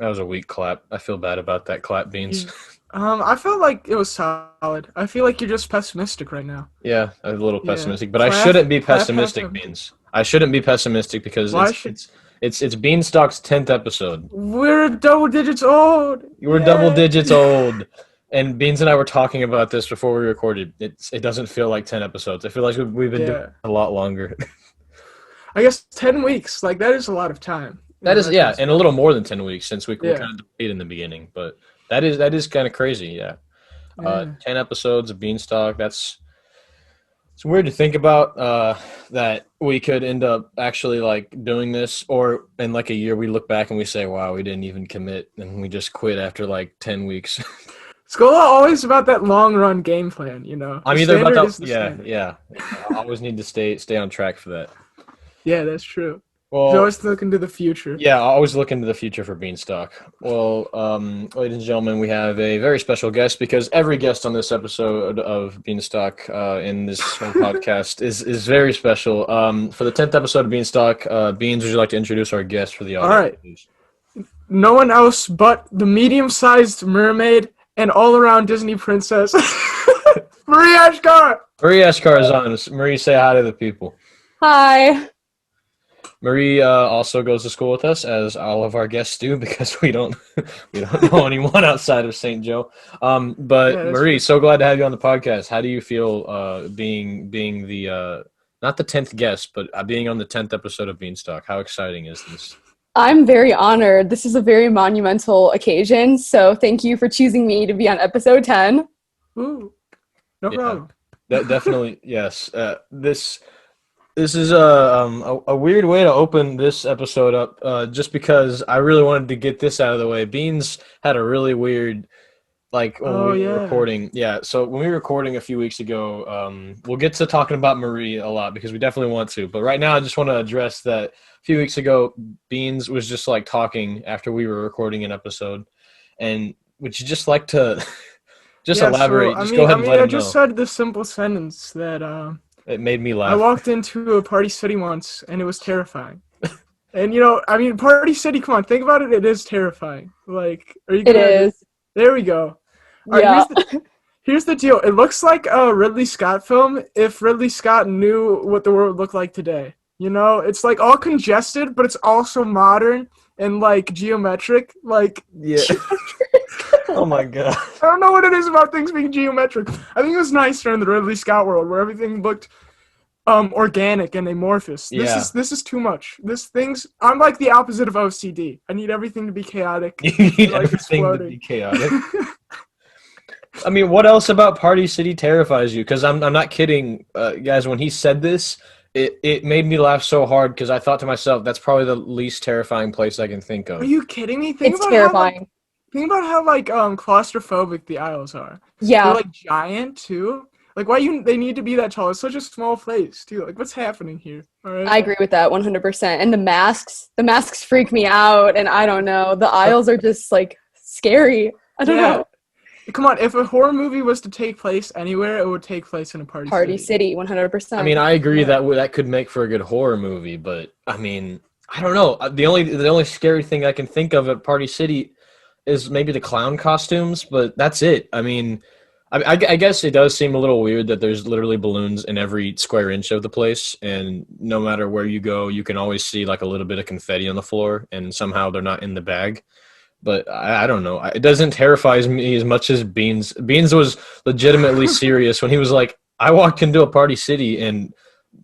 That was a weak clap. I feel bad about that clap, Beans. You, I felt like it was solid. I feel like you're just pessimistic right now. Yeah, a little Yeah. pessimistic, but I shouldn't be Clap half pessimistic, empty. Beans. I shouldn't be pessimistic because Why should it's Beanstalk's 10th episode. we're double digits old? You were double Yay! digits old, and Beans and I were talking about this before we recorded. It doesn't feel like 10 episodes. I feel like we've been doing Yeah. it a lot longer. I guess 10 weeks. Like that is a lot of time. That is, yeah, and a Retrospect. little more than 10 weeks since we Yeah. kind of delayed in the beginning, but that is kind of crazy, yeah. Yeah. 10 episodes of Beanstalk. It's weird to think about that we could end up actually like doing this, or in like a year we look back and we say, "Wow, we didn't even commit, and we just quit after like 10 weeks." School always about that long run game plan, you know. I'm The either about standard is to, the yeah, standard. yeah. I always need to stay on track for that. Yeah, that's true. You Well, always look into the future. yeah, I always look into the future for Beanstalk. Well, ladies and gentlemen, we have a very special guest because every guest on this episode of Beanstalk in this whole podcast is very special. For the 10th episode of Beanstalk, Beans, would you like to introduce our guest for the All audience, right. please? No one else but the medium-sized mermaid and all-around Disney princess, Marie Achkar. Marie Achkar is on. Marie, say hi to the people. Hi. Marie also goes to school with us, as all of our guests do, because we don't know anyone outside of St. Joe. But Yeah, that's Marie, true. so glad to have you on the podcast. How do you feel being the not the 10th guest, but being on the 10th episode of Beanstalk? How exciting is this? I'm very honored. This is a very monumental occasion, so thank you for choosing me to be on episode 10. Ooh, no Yeah, problem. definitely yes. This is a weird way to open this episode up, just because I really wanted to get this out of the way. Beans had a really weird, like, when Oh we were yeah. recording. Yeah, so when we were recording a few weeks ago, we'll get to talking about Marie a lot because we definitely want to. But right now, I just want to address that a few weeks ago, Beans was just like talking after we were recording an episode. And would you just like to just Yeah. elaborate? So Just go ahead and let I him just know. said the simple sentence that It made me I laugh. walked into a Party City once and it was terrifying. And Party City. Come on, think about it. It is terrifying. Like, are you It gonna? is. There we go. All right, Yeah. here's the deal. It looks like a Ridley Scott film if Ridley Scott knew what the world looked like today. You know, it's like all congested, but it's also modern and like geometric. Like, Yeah. Oh my god. I don't know what it is about things being geometric. I think it was nicer in the Ridley Scott world where everything looked organic and amorphous. Yeah. This is too much. I'm like the opposite of OCD. I need everything to be chaotic. You need Like everything to be exploding. chaotic. I mean, what else about Party City terrifies you? Because I'm not kidding, guys. When he said this, it made me laugh so hard because I thought to myself, that's probably the least terrifying place I can think Are of. you kidding me? It's terrifying. Think about how claustrophobic the aisles are. They're Yeah. like giant too. Like they need to be that tall? It's such a small place too. Like what's happening here? All right. I agree with that 100%. And the masks freak me out, and I don't know. The aisles are just like scary. I don't know. Come on, if a horror movie was to take place anywhere, it would take place in a Party City, 100%. I mean, I agree Yeah. that could make for a good horror movie, but I mean, I don't know. The only scary thing I can think of at Party City is maybe the clown costumes, but that's it. I mean, I guess it does seem a little weird that there's literally balloons in every square inch of the place, and no matter where you go, you can always see like a little bit of confetti on the floor, and somehow they're not in the bag. But I don't know. It doesn't terrify me as much as Beans. Beans was legitimately serious when he was like, I walked into a Party City, and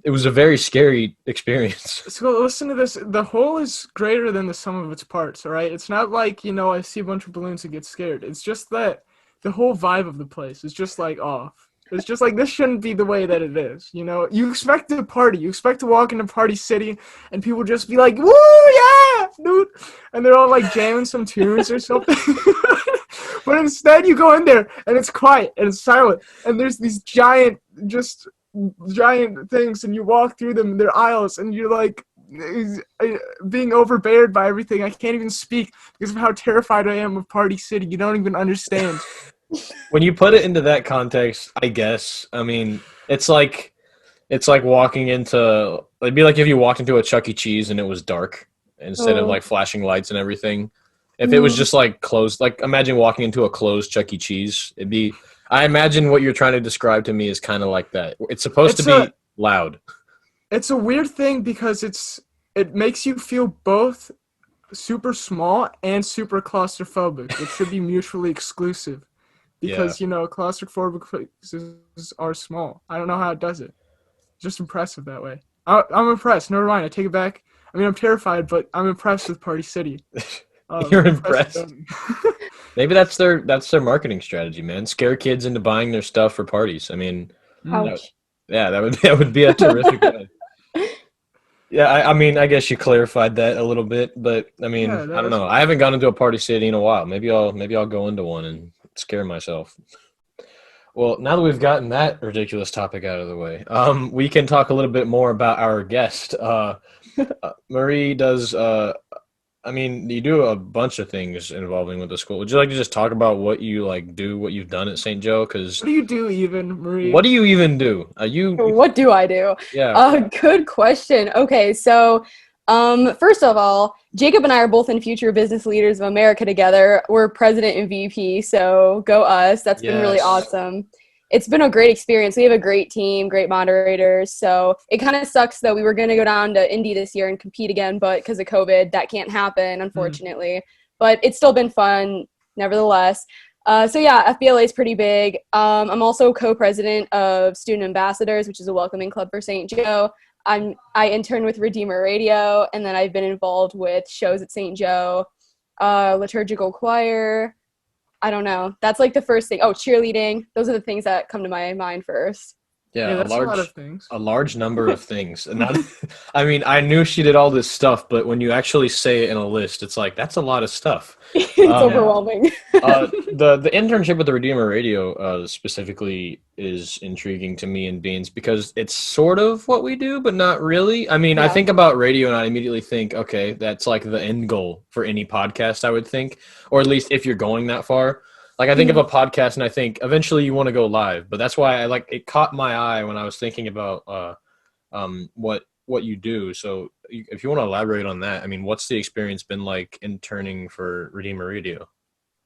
it was a very scary experience. So listen to this. The whole is greater than the sum of its parts, all right? It's not like, I see a bunch of balloons and get scared. It's just that the whole vibe of the place is just like off. It's just like this shouldn't be the way that it is, You expect to party. You expect to walk into Party City and people just be like, woo, yeah, dude. And they're all like jamming some tunes or something. But instead you go in there and it's quiet and it's silent. And there's these giant things and you walk through them, their aisles, and you're like being overbeared by everything. I can't even speak because of how terrified I am of Party City. You don't even understand. When you put it into that context, I guess, I mean, it's like walking into, it'd be like if you walked into a Chuck E. Cheese and it was dark instead of Oh. like flashing lights and everything. If it was just like closed, like imagine walking into a closed Chuck E. Cheese, it'd be. I imagine what you're trying to describe to me is kind of like that. It's supposed to be loud. It's a weird thing because it makes you feel both super small and super claustrophobic, which should be mutually exclusive. Because claustrophobic places are small. I don't know how it does it. Just impressive that way. I'm impressed. Never mind. I take it back. I mean, I'm terrified, but I'm impressed with Party City. You're impressed. Maybe that's their marketing strategy, man. Scare kids into buying their stuff for parties. I mean, Ouch. that would be a terrific way. Yeah, I mean, I guess you clarified that a little bit, but I mean, I don't know. I haven't gone into a Party City in a while. Maybe I'll go into one and scare myself. Well, now that we've gotten that ridiculous topic out of the way, we can talk a little bit more about our guest. Marie does. I mean, you do a bunch of things involving with the school. Would you like to just talk about what you do, what you've done at St. Joe? Because what do you do, even, Marie? What do you even do? What do I do? Yeah. Good question. Okay, so first of all, Jacob and I are both in Future Business Leaders of America together. We're president and VP, so go us. That's been really awesome. It's been a great experience. We have a great team, great moderators. So it kind of sucks that we were going to go down to Indy this year and compete again, but because of COVID, that can't happen, unfortunately. But it's still been fun, nevertheless. So yeah, FBLA is pretty big. I'm also co-president of Student Ambassadors, which is a welcoming club for St. Joe. I intern with Redeemer Radio, and then I've been involved with shows at St. Joe, liturgical choir. I don't know. That's like the first thing. Oh, cheerleading. Those are the things that come to my mind first. Yeah, that's a lot of things. A large number of things. And I mean, I knew she did all this stuff, but when you actually say it in a list, it's like, that's a lot of stuff. It's overwhelming. The internship with the Redeemer Radio specifically is intriguing to me and Beans because it's sort of what we do, but not really. I mean, I think about radio and I immediately think, okay, that's like the end goal for any podcast, I would think, or at least if you're going that far. Like I think of a podcast and I think eventually you want to go live, but that's why it caught my eye when I was thinking about what you do. So if you want to elaborate on that, I mean, what's the experience been like interning for Redeemer Radio?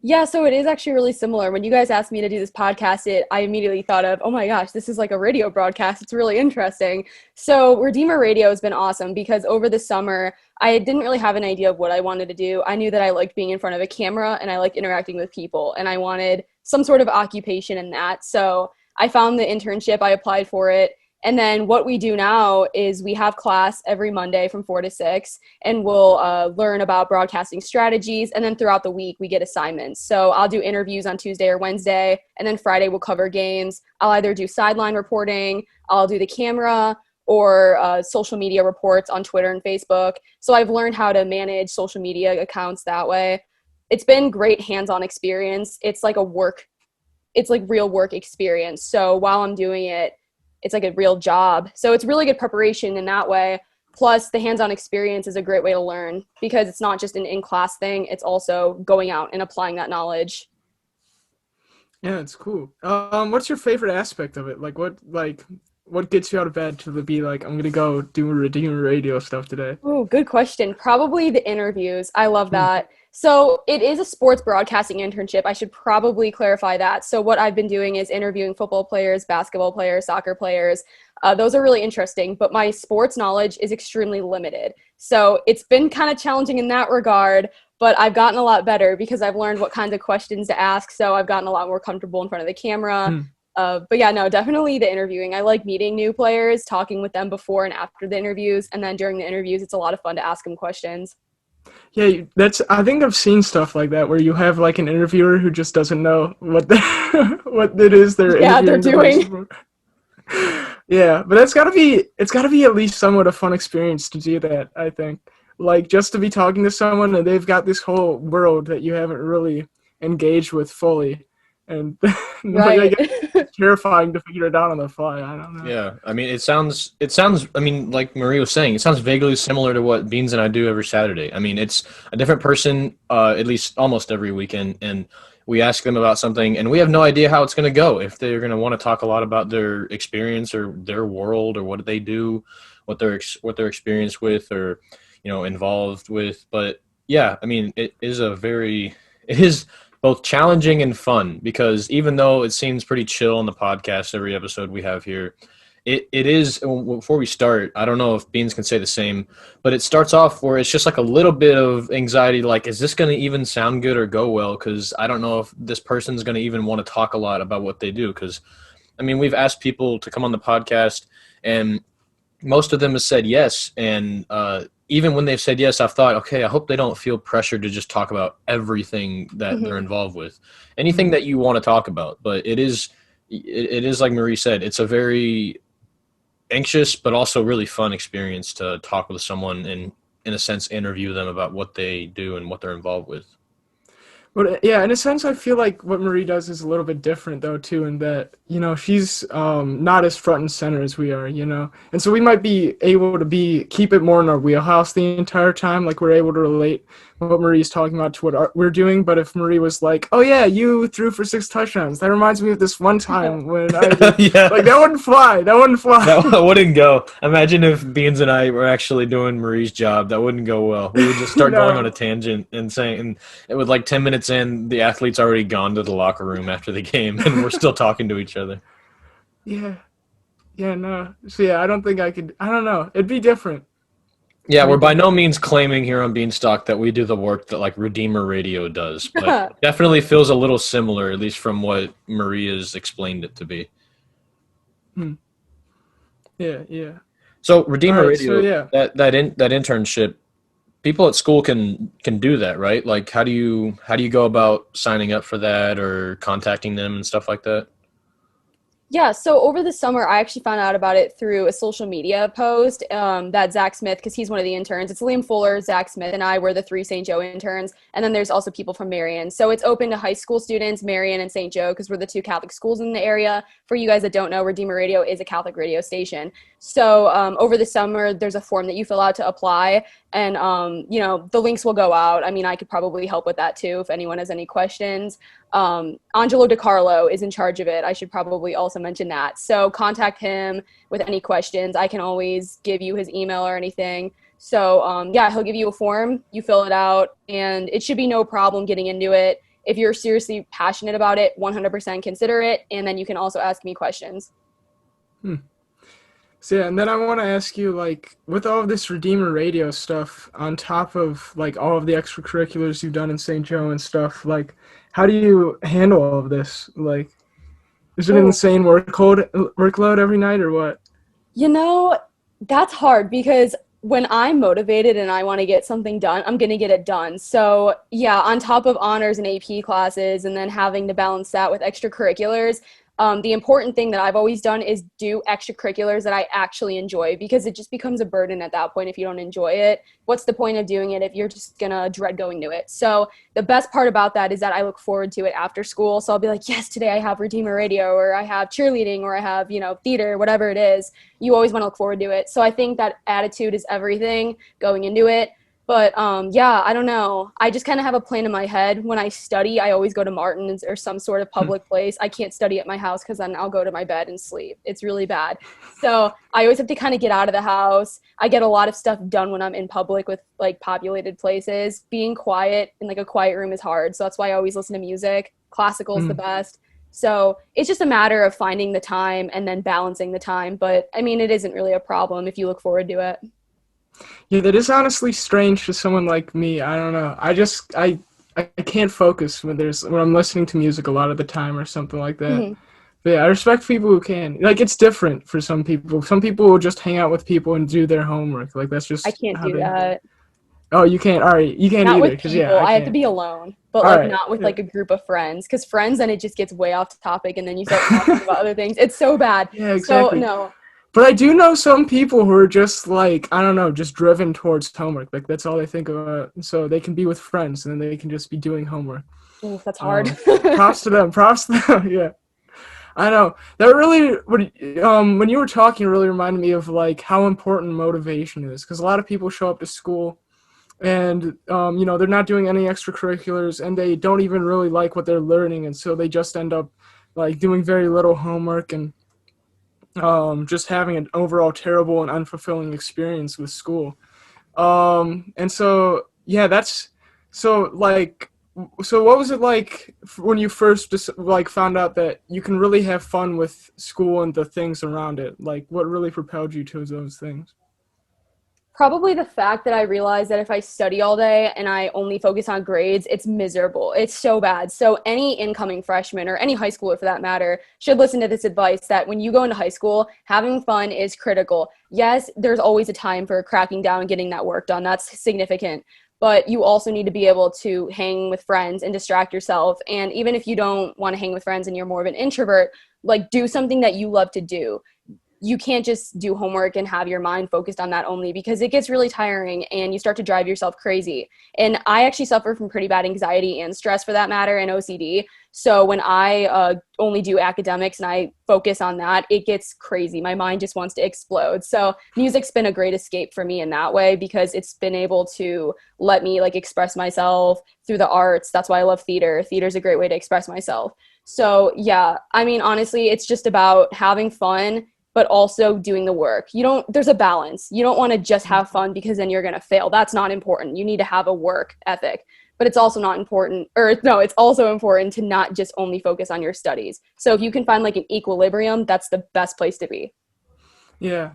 Yeah, so it is actually really similar. When you guys asked me to do this podcast, I immediately thought of, oh my gosh, this is like a radio broadcast. It's really interesting. So Redeemer Radio has been awesome because over the summer, I didn't really have an idea of what I wanted to do. I knew that I liked being in front of a camera and I liked interacting with people and I wanted some sort of occupation in that. So I found the internship, I applied for it. And then what we do now is we have class every Monday from 4 to 6, and we'll learn about broadcasting strategies. And then throughout the week, we get assignments. So I'll do interviews on Tuesday or Wednesday, and then Friday we'll cover games. I'll either do sideline reporting, I'll do the camera, or social media reports on Twitter and Facebook. So I've learned how to manage social media accounts that way. It's been great hands-on experience. It's like real work experience. So while I'm doing it, it's like a real job. So it's really good preparation in that way. Plus the hands-on experience is a great way to learn because it's not just an in-class thing. It's also going out and applying that knowledge. Yeah, it's cool. What's your favorite aspect of it? What gets you out of bed to be like, I'm going to go do Redeemer Radio stuff today? Oh, good question. Probably the interviews. I love that. So it is a sports broadcasting internship. I should probably clarify that. So what I've been doing is interviewing football players, basketball players, soccer players. Those are really interesting, but my sports knowledge is extremely limited. So it's been kind of challenging in that regard, but I've gotten a lot better because I've learned what kinds of questions to ask. So I've gotten a lot more comfortable in front of the camera. But yeah, no, definitely the interviewing. I like meeting new players, talking with them before and after the interviews. And then during the interviews, it's a lot of fun to ask them questions. Yeah, I think I've seen stuff like that where you have like an interviewer who just doesn't know what it is they're doing. Yeah, but it's gotta be at least somewhat a fun experience to do that, I think. Like just to be talking to someone and they've got this whole world that you haven't really engaged with fully. And right. It's terrifying to figure it out on the fly. I don't know. Yeah, I mean, it sounds. I mean, like Marie was saying, it sounds vaguely similar to what Beans and I do every Saturday. I mean, it's a different person, at least almost every weekend, and we ask them about something, and we have no idea how it's going to go. If they're going to want to talk a lot about their experience or their world or what they do, what they're experienced with or involved with, but Yeah, I mean, it is both challenging and fun because even though it seems pretty chill on the podcast, every episode we have here, it is, before we start, I don't know if Beans can say the same, but it starts off where it's just like a little bit of anxiety, like, is this going to even sound good or go well? Because I don't know if this person's going to even want to talk a lot about what they do. Because, I mean, we've asked people to come on the podcast, and most of them have said yes. And even when they've said yes, I've thought, okay, I hope they don't feel pressured to just talk about everything that they're Mhm. involved with, anything that you want to talk about. But it is like Marie said, it's a very anxious but also really fun experience to talk with someone and, in a sense, interview them about what they do and what they're involved with. But yeah, in a sense, I feel like what Marie does is a little bit different, though, too, in that, she's not as front and center as we are, And so we might be able to keep it more in our wheelhouse the entire time, like we're able to relate what Marie's talking about to what we're doing. But if Marie was like, oh, yeah, you threw for 6 touchdowns, that reminds me of this one time when I did, Yeah. like, that wouldn't fly. That wouldn't fly. That wouldn't go. Imagine if Beans and I were actually doing Marie's job. That wouldn't go well. We would just start going on a No. tangent and saying, and it would, like, 10 minutes in, the athlete's already gone to the locker room after the game, and we're still talking to each other. Yeah. Yeah, no. So, yeah, I don't think I could. I don't know. It'd be different. Yeah, It'd we're be by no different. means claiming here on BeansTalk that we do the work that, like, Redeemer Radio does, but it definitely feels a little similar, at least from what Marie has explained it to be. Hmm. Yeah, yeah. So All Redeemer right, so Radio, yeah. that internship, people at school can do that, right? Like, how do you go about signing up for that or contacting them and stuff like that? Yeah, so over the summer, I actually found out about it through a social media post that Zach Smith, because he's one of the interns. It's Liam Fuller, Zach Smith, and I were the 3 St. Joe interns. And then there's also people from Marion. So it's open to high school students, Marion and St. Joe, because we're the 2 Catholic schools in the area. For you guys that don't know, Redeemer Radio is a Catholic radio station. So over the summer, there's a form that you fill out to apply. And, the links will go out. I mean, I could probably help with that too if anyone has any questions. Angelo DiCarlo is in charge of it. I should probably also mention that. So contact him with any questions. I can always give you his email or anything. So yeah, he'll give you a form. You fill it out, and it should be no problem getting into it. If you're seriously passionate about it, 100% consider it, and then you can also ask me questions. So yeah, and then I want to ask you, like, with all of this Redeemer Radio stuff, on top of, like, all of the extracurriculars you've done in St. Joe and stuff, like, how do you handle all of this? Like, is it an Oh, insane workload every night or what? that's hard because when I'm motivated and I want to get something done, I'm going to get it done. So, yeah, on top of honors and AP classes and then having to balance that with extracurriculars, the important thing that I've always done is do extracurriculars that I actually enjoy, because it just becomes a burden at that point if you don't enjoy it. What's the point of doing it if you're just going to dread going to it? So the best part about that is that I look forward to it after school. So I'll be like, yes, today I have Redeemer Radio, or I have cheerleading, or I have, theater, whatever it is. You always want to look forward to it. So I think that attitude is everything going into it. But yeah, I don't know. I just kind of have a plan in my head. When I study, I always go to Martin's or some sort of public place. I can't study at my house because then I'll go to my bed and sleep. It's really bad. So I always have to kind of get out of the house. I get a lot of stuff done when I'm in public with, like, populated places. Being quiet in, like, a quiet room is hard. So that's why I always listen to music. Classical is the Mm. best. So it's just a matter of finding the time and then balancing the time. But I mean, it isn't really a problem if you look forward to it. Yeah, that is honestly strange for someone like me. I don't know. I can't focus when I'm listening to music a lot of the time or something like that. Mhm. But yeah, I respect people who can. Like, it's different for some people. Some people will just hang out with people and do their homework. Like, that's I just can't how do they. that. Oh, you can't. All right, you can't Not either. with Cause yeah, people. I I have to can't. be alone, but, All like, right. not with, Yeah. like, a group of friends. Because friends, then it just gets way off topic, and then you start talking about other things. It's so bad. Yeah, So exactly. no. But I do know some people who are just like, I don't know, just driven towards homework. Like, that's all they think about. So they can be with friends and then they can just be doing homework. Ooh, that's hard. Props to them. Props to them. Yeah. I know. That really, when you were talking, it really reminded me of, like, how important motivation is. Because a lot of people show up to school and, they're not doing any extracurriculars and they don't even really like what they're learning. And so they just end up, like, doing very little homework and just having an overall terrible and unfulfilling experience with school. And so, yeah, So what was it like when you first found out that you can really have fun with school and the things around it? Like, what really propelled you to those things? Probably the fact that I realized that if I study all day and I only focus on grades, it's miserable. It's so bad. So any incoming freshman or any high schooler for that matter should listen to this advice that when you go into high school, having fun is critical. Yes, there's always a time for cracking down and getting that work done. That's significant. But you also need to be able to hang with friends and distract yourself. And even if you don't want to hang with friends and you're more of an introvert, like do something that you love to do. You can't just do homework and have your mind focused on that only, because it gets really tiring and you start to drive yourself crazy. And I actually suffer from pretty bad anxiety and stress for that matter, and OCD. So when I only do academics and I focus on that, it gets crazy. My mind just wants to explode. So music's been a great escape for me in that way, because it's been able to let me like express myself through the arts. That's why I love theater. Theater's a great way to express myself. So yeah, I mean, honestly, it's just about having fun but also doing the work. There's a balance. You don't want to just have fun because then you're going to fail. That's not important. You need to have a work ethic, but it's also not important, or no, it's also important to not just only focus on your studies. So if you can find like an equilibrium, that's the best place to be. Yeah.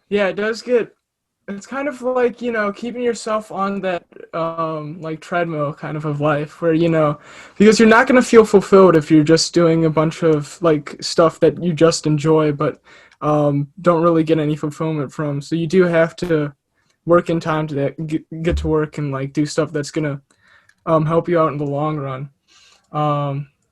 Yeah, it's kind of like, keeping yourself on that like treadmill kind of life where, because you're not going to feel fulfilled if you're just doing a bunch of like stuff that you just enjoy, but don't really get any fulfillment from. So you do have to work in time to get to work and like do stuff that's going to help you out in the long run.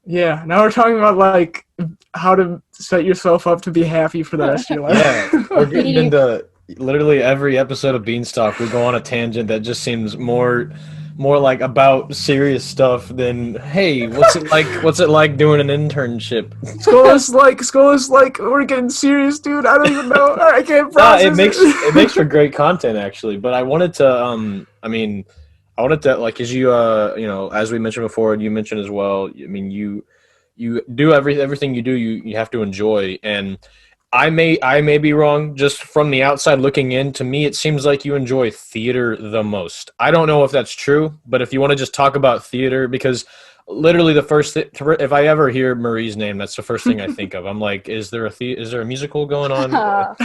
Yeah, now we're talking about like how to set yourself up to be happy for the rest of your life. Yeah, we're getting into literally every episode of BeansTalk. We go on a tangent that just seems more like about serious stuff than, hey, what's it like doing an internship? School is like we're getting serious, dude. I don't even know. I can't process it makes for great content actually. But I wanted to I wanted to, like, as you as we mentioned before, you mentioned as well. I mean, you do everything you do. You have to enjoy. And I may be wrong. Just from the outside looking in, to me, it seems like you enjoy theater the most. I don't know if that's true, but if you want to just talk about theater, because literally if I ever hear Marie's name, that's the first thing I think of. I'm like, is there a musical going on?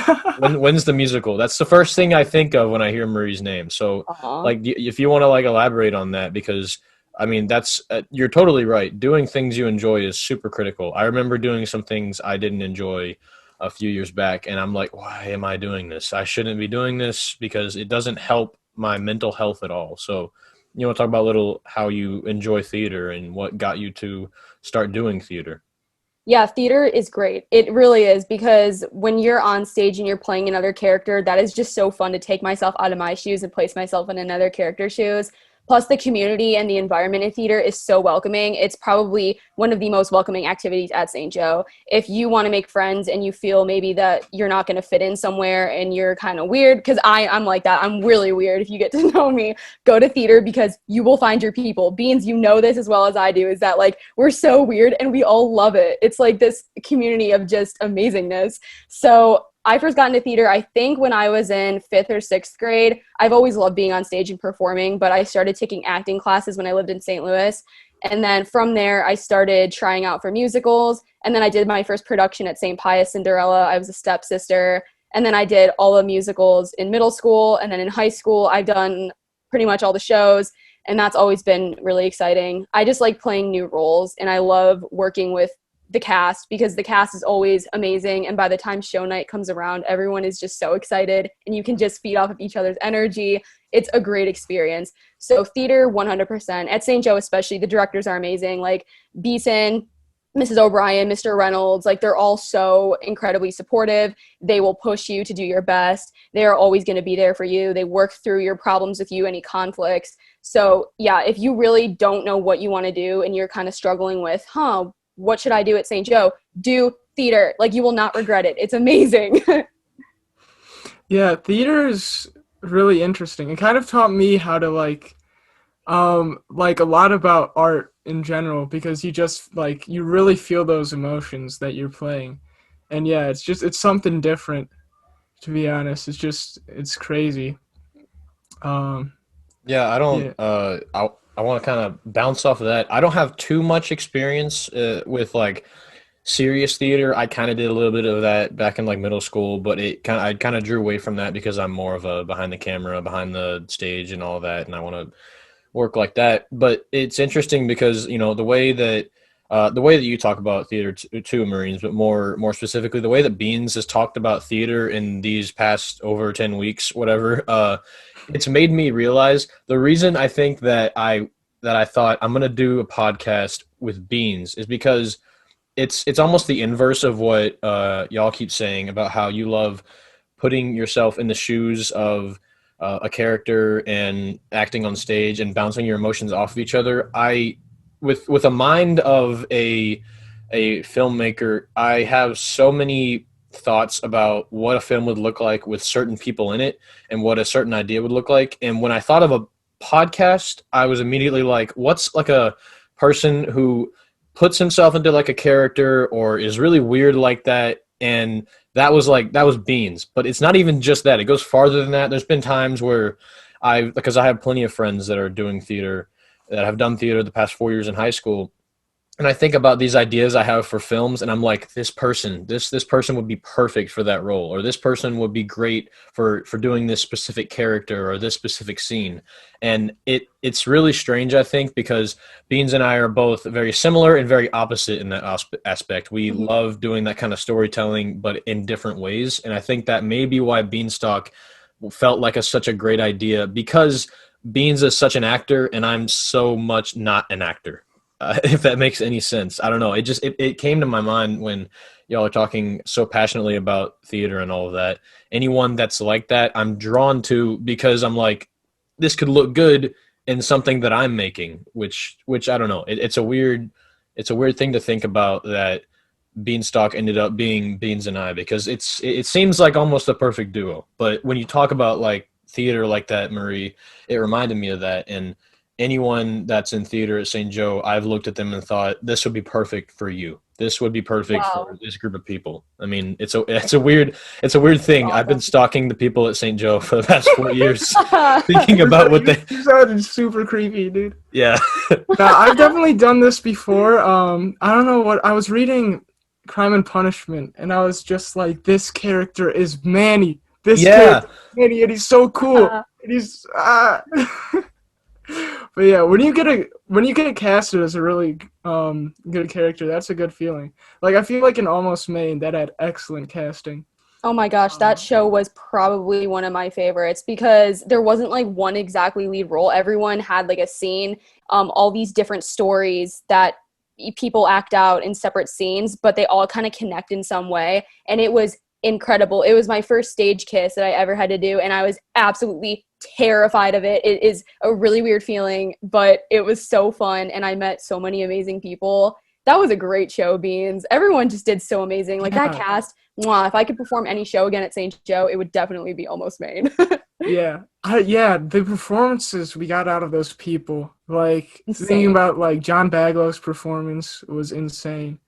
When's the musical? That's the first thing I think of when I hear Marie's name. So, like, if you want to like elaborate on that, because I mean, that's you're totally right. Doing things you enjoy is super critical. I remember doing some things I didn't enjoy a few years back, and I'm like, why am I doing this? I shouldn't be doing this because it doesn't help my mental health at all. So, you want to talk about a little how you enjoy theater and what got you to start doing theater? Yeah, theater is great. It really is, because when you're on stage and you're playing another character, that is just so fun to take myself out of my shoes and place myself in another character's shoes. Plus, the community and the environment in theater is so welcoming. It's probably one of the most welcoming activities at St. Joe. If you want to make friends and you feel maybe that you're not going to fit in somewhere and you're kind of weird, because I'm like that. I'm really weird. If you get to know me, go to theater because you will find your people. Beans, you know this as well as I do, is that like we're so weird and we all love it. It's like this community of just amazingness. So I first got into theater, I think, when I was in 5th or 6th grade. I've always loved being on stage and performing, but I started taking acting classes when I lived in St. Louis. And then from there, I started trying out for musicals. And then I did my first production at St. Pius, Cinderella. I was a stepsister. And then I did all the musicals in middle school. And then in high school, I've done pretty much all the shows. And that's always been really exciting. I just like playing new roles, and I love working with the cast, because the cast is always amazing, and by the time show night comes around, everyone is just so excited and you can just feed off of each other's energy. It's a great experience. So theater 100%. At St. Joe especially, the directors are amazing, like Beeson, Mrs. O'Brien, Mr. Reynolds. Like, they're all so incredibly supportive. They will push you to do your best. They're always going to be there for you. They work through your problems with you, any conflicts. So yeah, if you really don't know what you want to do and you're kind of struggling with, what should I do at St. Joe? Do theater. Like, you will not regret it. It's amazing. Yeah, theater is really interesting. It kind of taught me how to like a lot about art in general, because you just like, you really feel those emotions that you're playing. And yeah, it's something different, to be honest. It's crazy. Yeah, I don't. Yeah. to kind of bounce off of that. I don't have too much experience with like serious theater. I kind of did a little bit of that back in like middle school, but I kind of drew away from that because I'm more of a behind the camera, behind the stage and all that, and I want to work like that. But it's interesting because, you know, the way that you talk about theater too, Marines, but more specifically, the way that Beans has talked about theater in these past over 10 weeks, whatever, it's made me realize the reason I think that I thought I'm gonna do a podcast with Beans is because it's almost the inverse of what y'all keep saying about how you love putting yourself in the shoes of a character and acting on stage and bouncing your emotions off of each other. With a mind of a filmmaker, I have so many thoughts about what a film would look like with certain people in it and what a certain idea would look like. And when I thought of a podcast, I was immediately like, what's like a person who puts himself into like a character or is really weird like that? And that was Beans. But it's not even just that. It goes farther than that. There's been times where because I have plenty of friends that are doing theater, that have done theater the past 4 years in high school. And I think about these ideas I have for films, and I'm like, this person would be perfect for that role, or this person would be great for doing this specific character or this specific scene. And it's really strange, I think, because Beans and I are both very similar and very opposite in that aspect. We love doing that kind of storytelling, but in different ways. And I think that may be why BeansTalk felt like such a great idea, because Beans is such an actor, and I'm so much not an actor. If that makes any sense. I don't know. It came to my mind when y'all are talking so passionately about theater and all of that. Anyone that's like that, I'm drawn to, because I'm like, this could look good in something that I'm making, which I don't know. It's a weird thing to think about, that BeansTalk ended up being Beans and I, because it seems like almost a perfect duo. But when you talk about like theater like that, Marie, it reminded me of that. And anyone that's in theater at St. Joe, I've looked at them and thought, this would be perfect for you. This would be perfect for this group of people. I mean, it's a weird thing. Awesome. I've been stalking the people at St. Joe for the past 4 years, thinking about what they. You sounded super creepy, dude. Yeah. Now, I've definitely done this before. I don't know what I was reading, Crime and Punishment, and I was just like, this character is Manny. Character is Manny, and he's so cool. And he's But yeah, when you get casted as a really good character, that's a good feeling. Like, I feel like in Almost Maine, that had excellent casting. Oh my gosh, that show was probably one of my favorites, because there wasn't like one exactly lead role. Everyone had like a scene, all these different stories that people act out in separate scenes, but they all kind of connect in some way. And it was incredible. It was my first stage kiss that I ever had to do, and I was absolutely terrified of it. It is a really weird feeling, but it was so fun, and I met so many amazing people. That was a great show, Beans. Everyone just did so amazing. Like, that cast, mwah, if I could perform any show again at St. Joe, it would definitely be Almost Maine. Yeah, the performances we got out of those people, like, Insane. thinking about like John Baglow's performance was insane.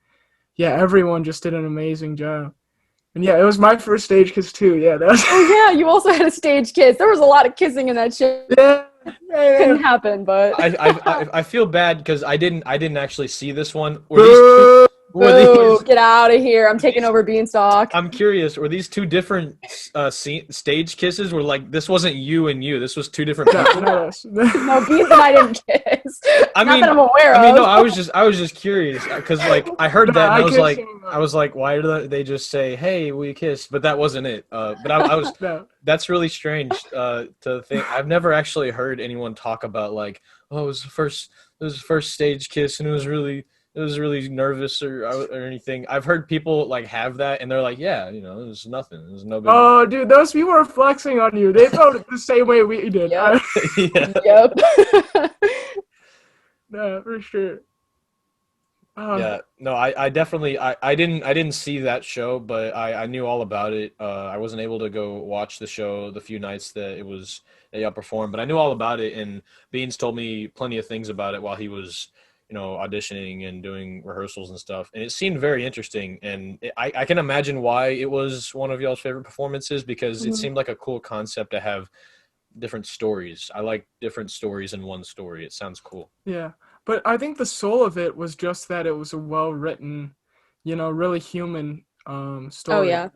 Yeah, everyone just did an amazing job. And yeah, it was my first stage kiss too. Yeah, that was. Oh yeah, you also had a stage kiss. There was a lot of kissing in that show. Yeah. Couldn't happen, but I feel bad because I didn't actually see this one. Get out of here! I'm taking over BeansTalk. I'm curious. Were these two different stage kisses? Were like, this wasn't you and you. This was two different people. No, No, Beans and I didn't kiss. I Not mean, that I'm aware of. I mean, no. I was just curious because like I heard that and I was like, why did they just say, "Hey, we kissed"? But that wasn't it. But I was. No. That's really strange to think. I've never actually heard anyone talk about like, oh, it was the first stage kiss, and it was really nervous or anything. I've heard people like have that, and they're like, yeah, you know, it was nothing. It was no big. Oh, dude, those people are flexing on you. They felt it the same way we did. Yep. Yeah. Yep. No, for sure. Yeah, no, I definitely I didn't see that show, but I knew all about it. I wasn't able to go watch the show the few nights that y'all performed, but I knew all about it, and Beans told me plenty of things about it while he was, you know, auditioning and doing rehearsals and stuff, and it seemed very interesting. And I can imagine why it was one of y'all's favorite performances, because it seemed like a cool concept to have different stories. I like different stories in one story. It sounds cool. Yeah, but I think the soul of it was just that it was a well-written, really human Oh story. yeah.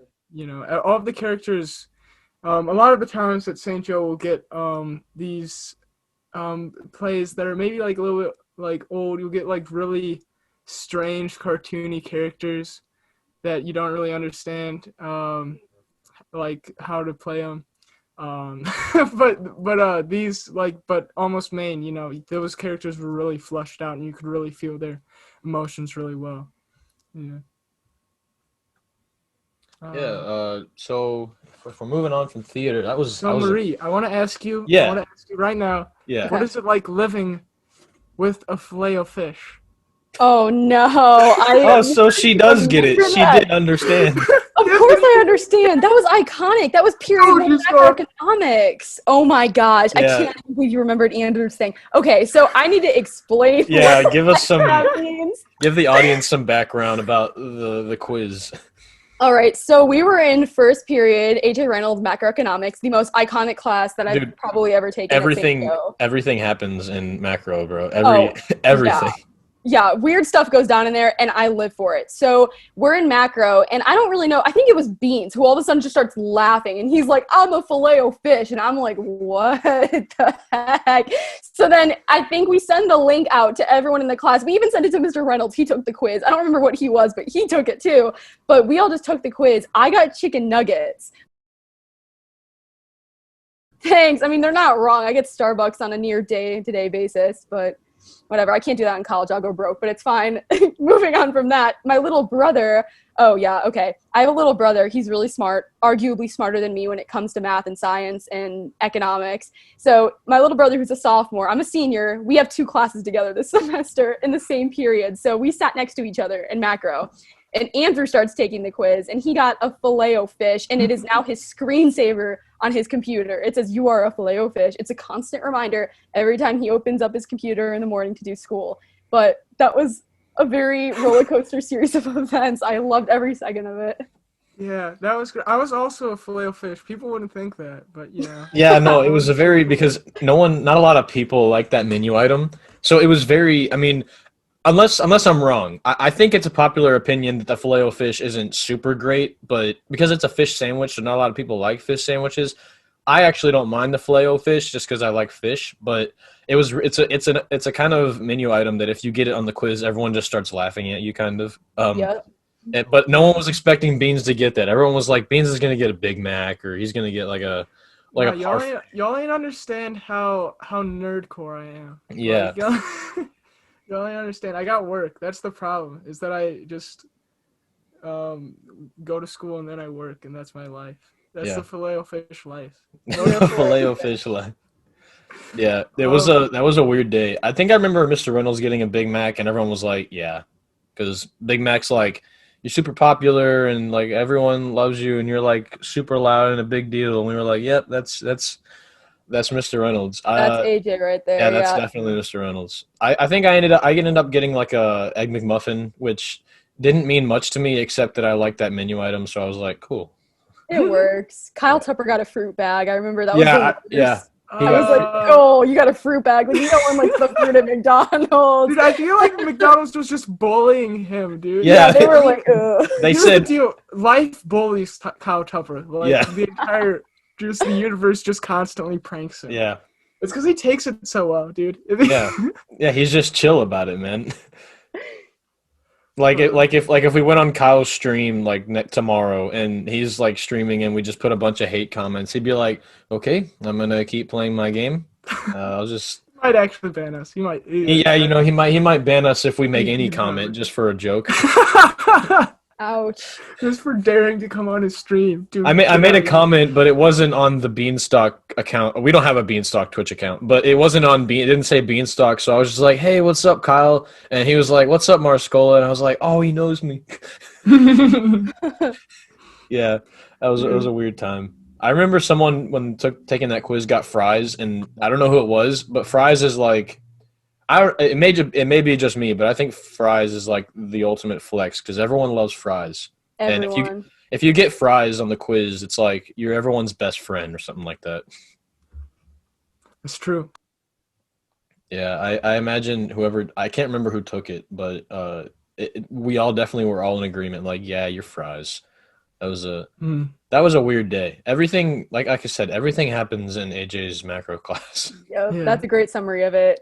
All of the characters, a lot of the times at St. Joe will get these plays that are maybe like a little bit like old. You'll get like really strange cartoony characters that you don't really understand like how to play them. But these but almost Maine, those characters were really fleshed out and you could really feel their emotions really well. Yeah. So if we're moving on from theater, that was Marie, I want to ask you. Yeah. I want to ask you right now. Yeah. What is it like living with a filet-o-fish? Oh no! Oh, so she does get it. She did understand. Of course I understand. That was iconic. That was period macroeconomics. Oh my gosh. Yeah. I can't believe you remembered Andrew's thing. Okay, so I need to explain Yeah, what give us some. that means. Give the audience some background about the quiz. All right, so we were in first period, AJ Reynolds macroeconomics, the most iconic class that I've probably ever taken. Everything happens in macro, bro. Everything. Yeah, weird stuff goes down in there, and I live for it. So we're in macro, and I don't really know. I think it was Beans who all of a sudden just starts laughing, and he's like, I'm a filet-o-fish, and I'm like, what the heck? So then I think we send the link out to everyone in the class. We even sent it to Mr. Reynolds. He took the quiz. I don't remember what he was, but he took it too. But we all just took the quiz. I got chicken nuggets. Thanks. I mean, they're not wrong. I get Starbucks on a near day-to-day basis, but whatever. I can't do that in college. I'll go broke, but it's fine. Moving on from that, my little brother. Oh, yeah. Okay. I have a little brother. He's really smart, arguably smarter than me when it comes to math and science and economics. So my little brother, who's a sophomore, I'm a senior. We have 2 classes together this semester in the same period. So we sat next to each other in macro. And Andrew starts taking the quiz, and he got a filet-o-fish, and it is now his screensaver on his computer. It says, you are a filet-o-fish. It's a constant reminder every time he opens up his computer in the morning to do school. But that was a very roller coaster series of events. I loved every second of it. Yeah, that was great. I was also a filet-o-fish. People wouldn't think that, but yeah. Yeah, no, it was because not a lot of people like that menu item. So it was very, I mean, unless I'm wrong, I think it's a popular opinion that the filet-o-fish isn't super great, but because it's a fish sandwich, so not a lot of people like fish sandwiches. I actually don't mind the filet-o-fish just because I like fish, but it's a kind of menu item that if you get it on the quiz, everyone just starts laughing at you, kind of. Yeah. But no one was expecting Beans to get that. Everyone was like, Beans is gonna get a Big Mac, or he's gonna get y'all ain't understand how nerdcore I am. Yeah. Y'all ain't understand. I got work. That's the problem. Is that I just go to school and then I work, and that's my life. That's the filet-o-fish life. Filet-o-fish life. Yeah, that was a weird day. I think I remember Mr. Reynolds getting a Big Mac, and everyone was like, "Yeah," because Big Mac's like, you're super popular and like everyone loves you, and you're like super loud and a big deal. And we were like, "Yep, that's Mr. Reynolds." That's AJ right there. Yeah, that's definitely Mr. Reynolds. I think I ended up getting like a Egg McMuffin, which didn't mean much to me except that I liked that menu item, so I was like, cool. It works. Kyle Tupper got a fruit bag. I remember that was yeah. I was like, oh, you got a fruit bag. Like, no one likes the fruit at McDonald's. Dude, I feel like McDonald's was just bullying him, dude. Yeah, they were like, ugh. They said, life bullies Kyle Tupper. Like, the entire, just the universe just constantly pranks him. Yeah. It's because he takes it so well, dude. Yeah, he's just chill about it, man. If we went on Kyle's stream tomorrow and he's like streaming and we just put a bunch of hate comments, he'd be like, "Okay, I'm gonna keep playing my game. I'll just." He might actually ban us. He might. Yeah, he might ban us if we make any comment just for a joke. Ouch. Just for daring to come on his stream. Dude, I made a comment, but it wasn't on the BeansTalk account. We don't have a BeansTalk Twitch account, but it wasn't on it didn't say BeansTalk, so I was just like, "Hey, what's up, Kyle?" And he was like, "What's up, Marscola?" And I was like, "Oh, he knows me." Yeah, it was a weird time. I remember someone when taking that quiz got fries, and I don't know who it was, but fries is like it may be just me, but I think fries is like the ultimate flex because everyone loves fries. Everyone. And if you get fries on the quiz, it's like you're everyone's best friend or something like that. It's true. Yeah, I imagine whoever, I can't remember who took it, but we all definitely were all in agreement. Like, yeah, your fries. That was a Mm. that was a weird day. Everything, like I said, everything happens in AJ's macro class. Yep, Yeah. that's a great summary of it.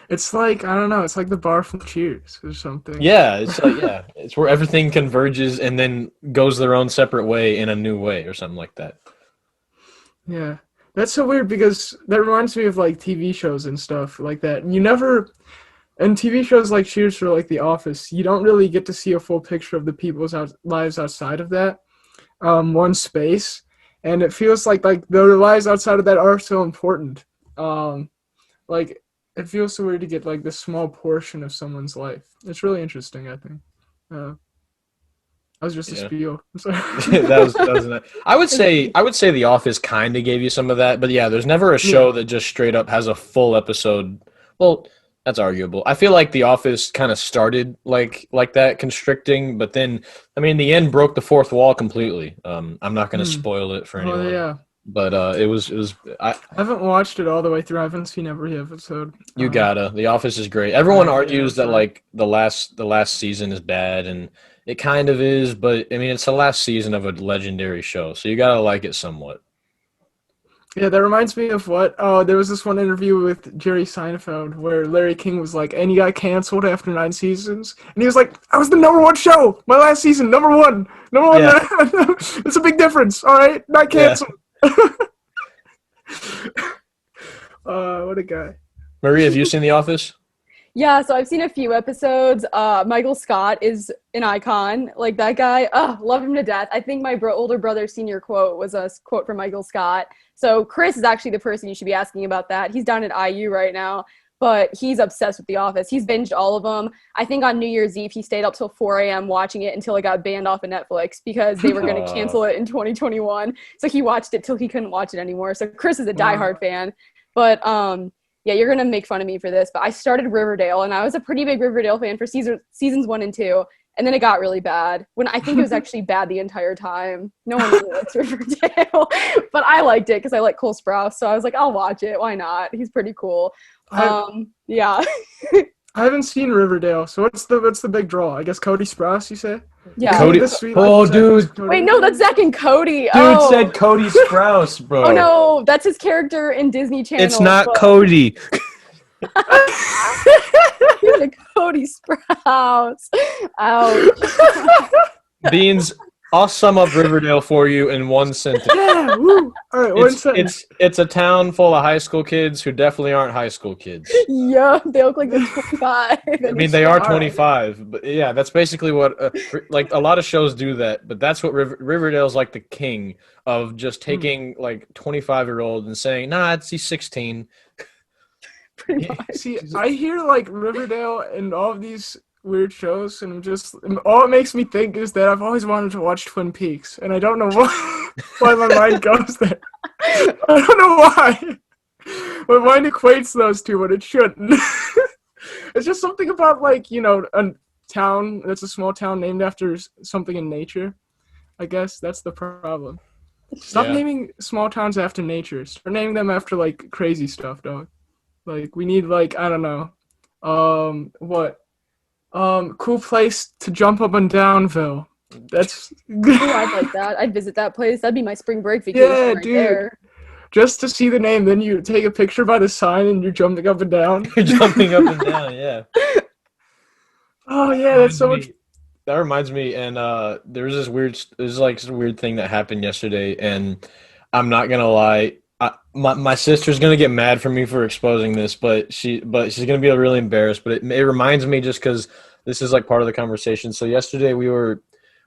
It's like, I don't know, it's like the bar from Cheers or something. Yeah, it's like it's where everything converges and then goes their own separate way in a new way or something like that. Yeah. That's so weird because that reminds me of like TV shows and stuff like that. And you never, and TV shows like Cheers or like The Office, you don't really get to see a full picture of the people's lives outside of that one space. And it feels like their lives outside of that are so important. Like it feels so weird to get like this small portion of someone's life. It's really interesting, I think. That was just a spiel. I'm sorry. that was not, I would say The Office kind of gave you some of that, but yeah, there's never a show that just straight up has a full episode. Well, that's arguable. I feel like The Office kind of started like that, constricting, but then I mean the end broke the fourth wall completely. I'm not going to spoil it for anyone. Oh yeah. But it was I haven't watched it all the way through. I haven't seen every episode. You gotta. The Office is great. Everyone argues that like the last season is bad, and it kind of is, but I mean it's the last season of a legendary show, so you gotta like it somewhat. Yeah, that reminds me of what? Oh, there was this one interview with Jerry Seinfeld where Larry King was like, and he got canceled after 9 seasons, and he was like, "I was the #1 show, my last season, #1. Yeah. It's a big difference. All right, not canceled." Yeah. What a guy. Maria, have you seen The Office? Yeah, so I've seen a few episodes. Michael Scott is an icon. Like that guy, love him to death. I think my older brother's senior quote was a quote from Michael Scott. So Chris is actually the person you should be asking about that. He's down at IU right now, but he's obsessed with The Office. He's binged all of them. I think on New Year's Eve, he stayed up till 4 a.m. watching it until it got banned off of Netflix because they were going to cancel it in 2021. So he watched it till he couldn't watch it anymore. So Chris is a diehard fan. But yeah, you're going to make fun of me for this, but I started Riverdale, and I was a pretty big Riverdale fan for seasons 1 and 2, and then it got really bad, when I think it was actually bad the entire time. No one really likes Riverdale, but I liked it because I like Cole Sprouse, so I was like, I'll watch it. Why not? He's pretty cool. Yeah. I haven't seen Riverdale, so what's the big draw? I guess Cody Sprouse, you say? Yeah. Cody. Oh, dude. Wait, no, that's Zach and Cody. Dude said Cody Sprouse, bro. Oh no, that's his character in Disney Channel. It's not Cody. Cody Sprouse. Ouch. Beans, I'll sum up Riverdale for you in one sentence. Yeah, woo. All right, one sentence. It's a town full of high school kids who definitely aren't high school kids. Yeah, they look like they're 25. I mean, they are 25, but yeah, that's basically what like a lot of shows do that. But that's what Riverdale's like the king of just taking like 25-year-old and saying, "Nah, he's 16." See, I hear like Riverdale and all of these weird shows, and all it makes me think is that I've always wanted to watch Twin Peaks, and I don't know why my mind goes there. I don't know why. My mind equates those two, but it shouldn't. It's just something about like, a town that's a small town named after something in nature. I guess that's the problem. Stop naming small towns after nature. Start naming them after like crazy stuff, dog. Like we need like, I don't know. Cool place to jump up and downville. That's I'd like that. I'd visit that place. That'd be my spring break vacation right there. Just to see the name, then you take a picture by the sign and you're jumping up and down. You're jumping up and down, yeah. Oh yeah, that's so much. That reminds me, and there's this weird thing that happened yesterday, and I'm not gonna lie. My sister's gonna get mad for me for exposing this, but she's gonna be really embarrassed. But it reminds me just because this is like part of the conversation. So yesterday we were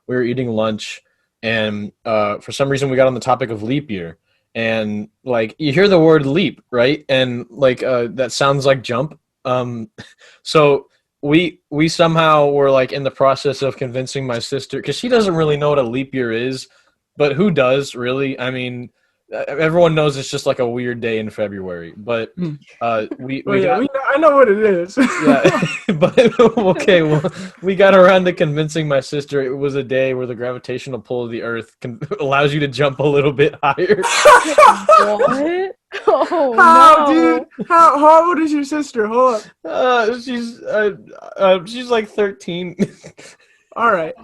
eating lunch, and for some reason we got on the topic of leap year, and like you hear the word leap, right? And like that sounds like jump. So we somehow were like in the process of convincing my sister because she doesn't really know what a leap year is, but who does really? I mean. everyone knows it's just like a weird day in February, but we got I know what it is. yeah, but okay, well, we got around to convincing my sister it was a day where the gravitational pull of the Earth allows you to jump a little bit higher. What? Oh How, no. dude? How old is your sister? Hold up. She's like 13. All right.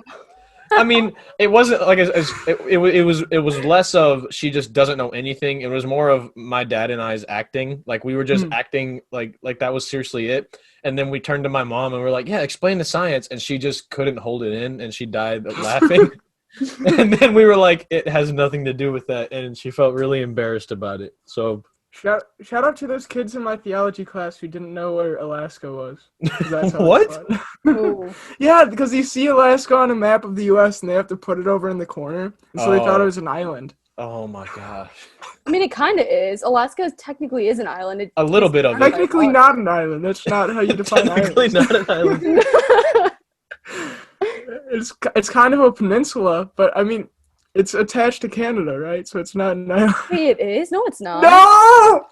I mean, it wasn't like it was less of she just doesn't know anything. It was more of my dad and I's acting. Like we were just acting like that was seriously it. And then we turned to my mom and we're like, "Yeah, explain the science." And she just couldn't hold it in, and she died laughing. And then we were like, "It has nothing to do with that," and she felt really embarrassed about it. So Shout out to those kids in my theology class who didn't know where Alaska was. 'Cause that's how What? it's fun. Oh. Yeah, because you see Alaska on a map of the U.S. and they have to put it over in the corner, and so they thought it was an island. Oh my gosh. I mean, it kind of is. Alaska technically is an island. A little bit of it. Technically not an island. That's not how you define Technically islands. not an island. It's kind of a peninsula, but I mean, it's attached to Canada, right? So it's not an island. Wait, it is? No, it's not. No!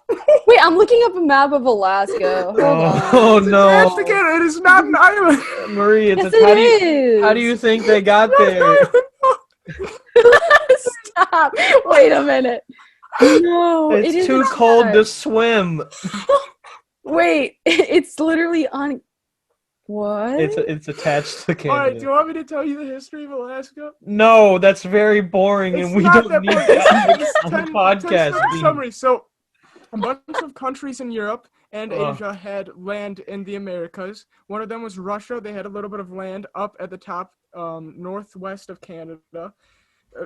Wait, I'm looking up a map of Alaska. Hold on. Oh It's attached to no. Canada. It is not an island. Marie, it's Yes, a, how, it do you, how do is. you think they got there? Stop. Wait a minute. No, it It's is too not. cold to swim. Wait, it's literally on. What? It's attached to All right, do Canada. you want me to tell you the history of Alaska? No, that's very boring, It's and we not don't that need boring. that It's on the 10 podcast. step Dean. summary. So, a bunch of countries in Europe and Ugh. Asia had land in the Americas. One of them was Russia. They had a little bit of land up at the top, northwest of Canada,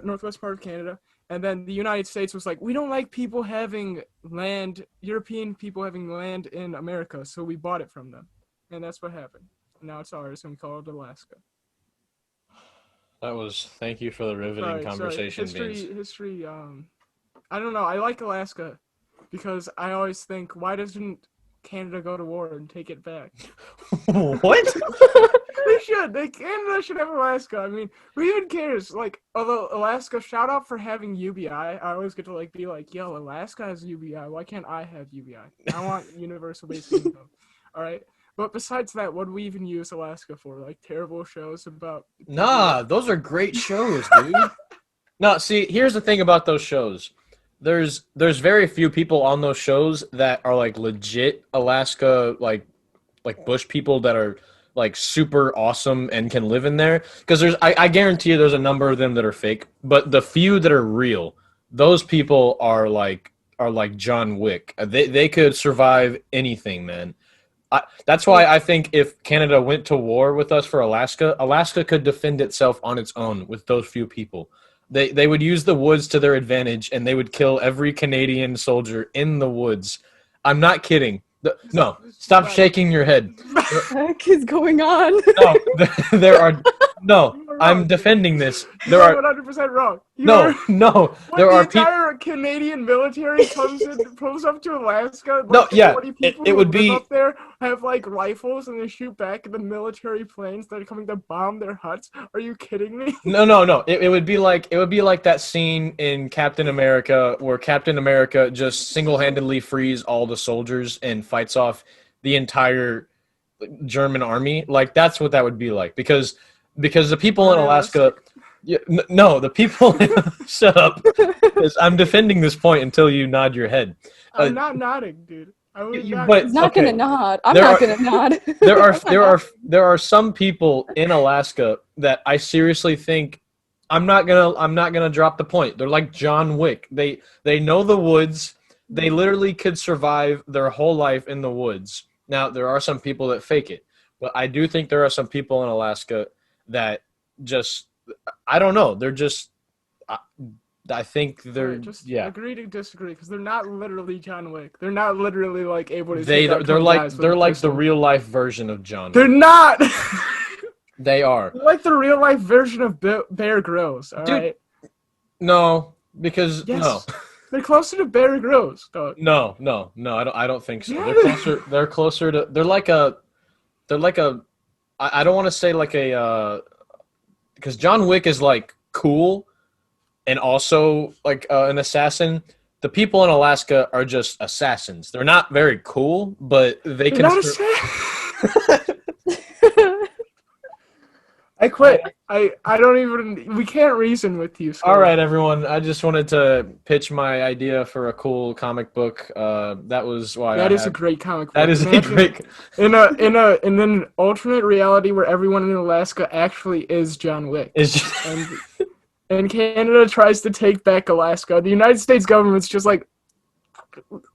northwest part of Canada. And then the United States was like, we don't like people having land, European people having land in America, so we bought it from them. And that's what happened. Now it's ours, and we call it Alaska. Thank you for the riveting conversation, Beans. History, I don't know. I like Alaska because I always think, why doesn't Canada go to war and take it back? What? They should. Canada should have Alaska. I mean, who even cares? Like, although Alaska, shout out for having UBI. I always get to be like, yo, Alaska has UBI. Why can't I have UBI? I want universal basic income. All right. But besides that, what do we even use Alaska for? Like terrible shows about. Nah, those are great shows, dude. No, see, here's the thing about those shows. There's very few people on those shows that are like legit Alaska like bush people that are like super awesome and can live in there. Because I guarantee you there's a number of them that are fake. But the few that are real, those people are like John Wick. They could survive anything, man. That's why I think if Canada went to war with us for Alaska, Alaska could defend itself on its own with those few people. They would use the woods to their advantage, and they would kill every Canadian soldier in the woods. I'm not kidding. No, stop shaking your head. What the heck is going on? No, there are no. I'm defending this. There You're are 100% wrong. no. There are the people. entire Canadian military pulls up to Alaska. Like, No, yeah, 40 it people who would live be. up there have like rifles and they shoot back at the military planes that are coming to bomb their huts. Are you kidding me? No. It would be like that scene in Captain America where Captain America just single-handedly frees all the soldiers and fights off the entire German army. Like that's what that would be like because the people in Alaska. Yeah, no, the people. Shut up. 'Cause I'm defending this point until you nod your head. I'm not nodding, dude. I would not. but- He's not okay. gonna nod. I'm There not are- gonna nod. There are some people in Alaska that I seriously think I'm not gonna drop the point. They're like John Wick. They know the woods. They literally could survive their whole life in the woods. Now there are some people that fake it, but I do think there are some people in Alaska that just I don't know. They're just I think they're Alright, just yeah. agree to disagree because they're not literally John Wick. They're not literally like able to. They take out they're 20 like guys with they're a like the pistol. real life version of John. They're Wick. not. They are. They're like the real life version of Bear Grylls. All Dude, right. No, because Yes. no. They're closer to Bear Grylls, dog. No, I don't think so. Yeah. They're closer to they're like a I don't want to say like a because John Wick is like cool and also like an assassin, the people in Alaska are just assassins. They're not very cool, but they You're can. not I quit. I don't even. We can't reason with you. All right, everyone. I just wanted to pitch my idea for a cool comic book. That was why That is a great comic book. That is a great. In an alternate reality where everyone in Alaska actually is John Wick. And Canada tries to take back Alaska. The United States government's just like,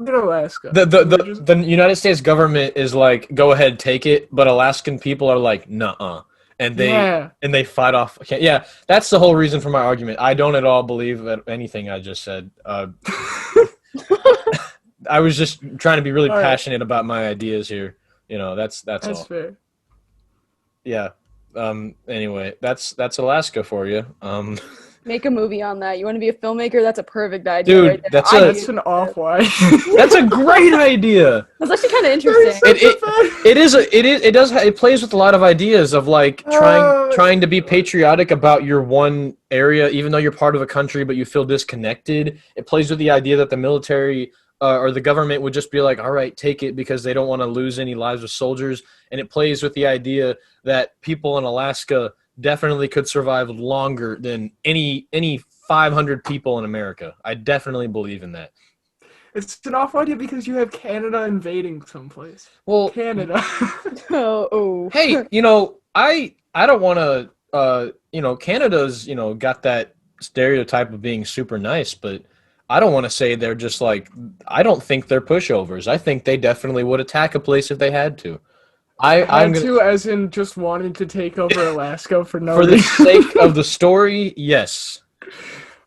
get Alaska. The United States government is like, go ahead, take it, but Alaskan people are like, nuh-uh. And they fight off. Yeah, that's the whole reason for my argument. I don't at all believe anything I just said. I was just trying to be really passionate about my ideas here. You know, that's all. That's fair. Yeah. Anyway, that's Alaska for you. Make a movie on that. You want to be a filmmaker? That's a perfect idea. Dude, right there. that's an awful idea. That's a great idea. That's actually kind of interesting. It plays with a lot of ideas of like trying to be patriotic about your one area, even though you're part of a country, but you feel disconnected. It plays with the idea that the military or the government would just be like, all right, take it because they don't want to lose any lives of soldiers. And it plays with the idea that people in Alaska definitely could survive longer than any 500 people in America. I definitely believe in that. It's an awful idea because you have Canada invading someplace. Well, Canada. Hey, I don't want to, Canada's, got that stereotype of being super nice, but I don't want to say they're just like, I don't think they're pushovers. I think they definitely would attack a place if they had to. As in just wanting to take over Alaska for no reason. For the sake of the story, yes.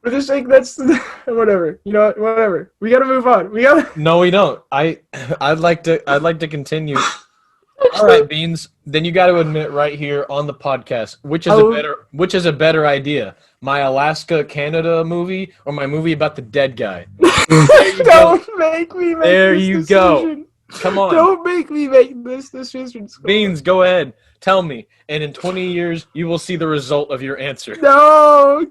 For the sake, that's whatever. You know, whatever. We gotta move on. No, we don't. I'd like to continue. All right, Beans. Then you got to admit right here on the podcast, which is a better idea, my Alaska Canada movie or my movie about the dead guy. Don't make me make there this you decision. Go. Come on. Don't make me make this decision. Beans, go ahead. Tell me. And in 20 years, you will see the result of your answer. No.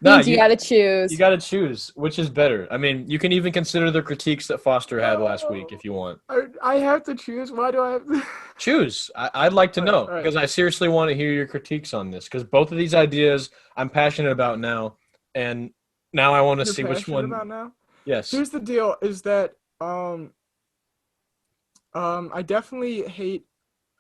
Beans, you got to choose. You got to choose. Which is better? I mean, you can even consider the critiques that Foster had last week if you want. I have to choose? Why do I have to? Choose. I'd like to know because I seriously want to hear your critiques on this because both of these ideas I'm passionate about now. And now I want to see which one. About now? Yes. Here's the deal is that I definitely hate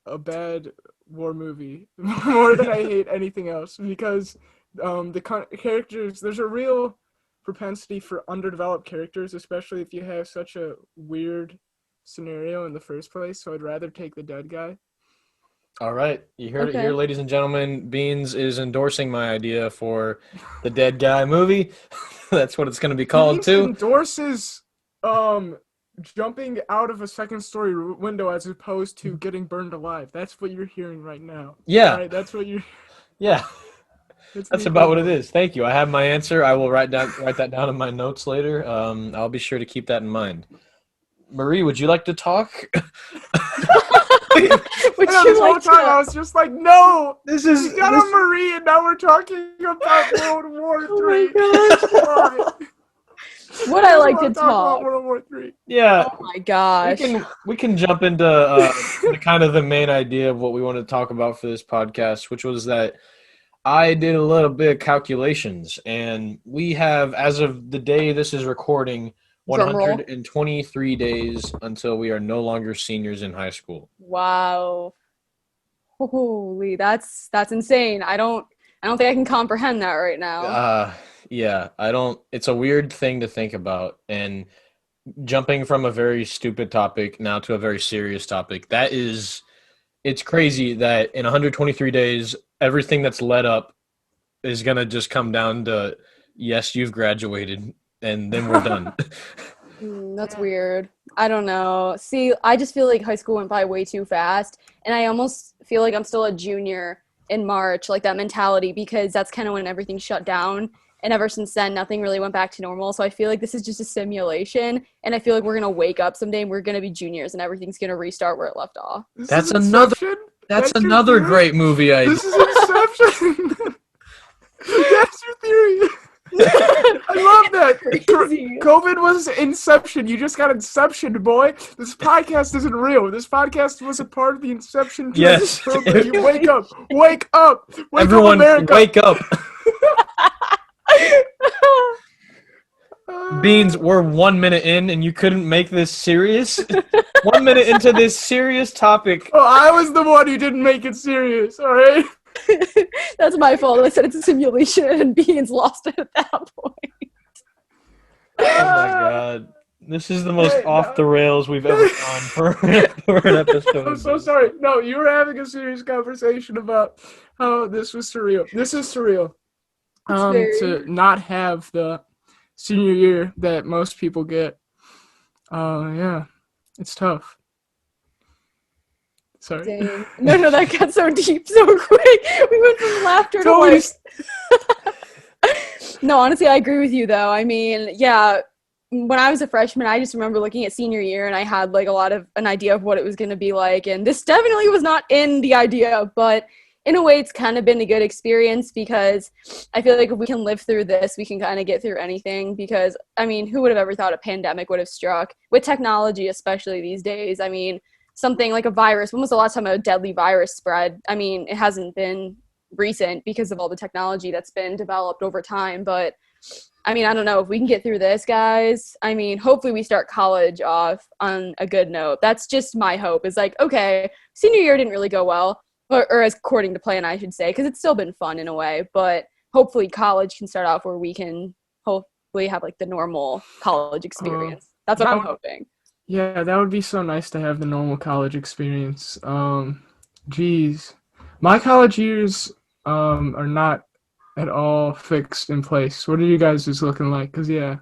a bad war movie more than I hate anything else because the characters, there's a real propensity for underdeveloped characters, especially if you have such a weird scenario in the first place. So I'd rather take the dead guy. All right. You heard it here, ladies and gentlemen. Beans is endorsing my idea for the dead guy movie. That's what it's going to be called, Beans too. Endorses jumping out of a second-story window as opposed to getting burned alive. That's what you're hearing right now. Yeah. Right? That's what you're... Yeah. That's about what it is. Thank you. I have my answer. I will write that down in my notes later. I'll be sure to keep that in mind. Marie, would you like to talk? I was just like, no, we got a Marie, and now we're talking about World War III. Oh Would I like to talk? World War III. Yeah. Oh my gosh. We can jump into kind of the main idea of what we want to talk about for this podcast, which was that I did a little bit of calculations, and we have, as of the day this is recording, 123 days until we are no longer seniors in high school. Wow. Holy, that's insane. I don't think I can comprehend that right now. Yeah, I don't. It's a weird thing to think about, and jumping from a very stupid topic now to a very serious topic. It's crazy that in 123 days, everything that's led up is gonna just come down to yes, you've graduated, and then we're done. That's weird. I don't know. See, I just feel like high school went by way too fast, and I almost feel like I'm still a junior in March, like that mentality, because that's kind of when everything shut down. And ever since then, nothing really went back to normal. So I feel like this is just a simulation. And I feel like we're going to wake up someday and we're going to be juniors and everything's going to restart where it left off. That's another great movie idea. This is Inception. That's your theory. I love that. Crazy. COVID was Inception. You just got Inception, boy. This podcast isn't real. This podcast was a part of the Inception. Yes. Program. You wake up. Wake up. Wake Everyone, up, America. wake up. Beans, we're 1 minute in and you couldn't make this serious? 1 minute into this serious topic. Oh, I was the one who didn't make it serious, all right? That's my fault. I said it's a simulation and Beans lost it at that point. Oh my god. This is the most off the rails we've ever gone for an episode. I'm so sorry. No, you were having a serious conversation about how this was surreal. This is surreal. To not have the senior year that most people get. Yeah, it's tough. Sorry. Dang. No, that got so deep so quick. We went from laughter to like... No, honestly, I agree with you, though. I mean, yeah, when I was a freshman, I just remember looking at senior year, and I had, like, an idea of what it was going to be like, and this definitely was not in the idea, but in a way, it's kind of been a good experience, because I feel like if we can live through this, we can kind of get through anything, because, I mean, who would have ever thought a pandemic would have struck? With technology, especially these days, I mean, something like a virus. When was the last time a deadly virus spread? I mean, it hasn't been recent because of all the technology that's been developed over time. But, I mean, I don't know. If we can get through this, guys, I mean, hopefully we start college off on a good note. That's just my hope. It's like, okay, senior year didn't really go well, or as according to plan, I should say, because it's still been fun in a way. But hopefully college can start off where we can hopefully have, like, the normal college experience. That's what I'm hoping. Yeah, that would be so nice to have the normal college experience. Geez. My college years are not at all fixed in place. What are you guys just looking like? Because, yeah,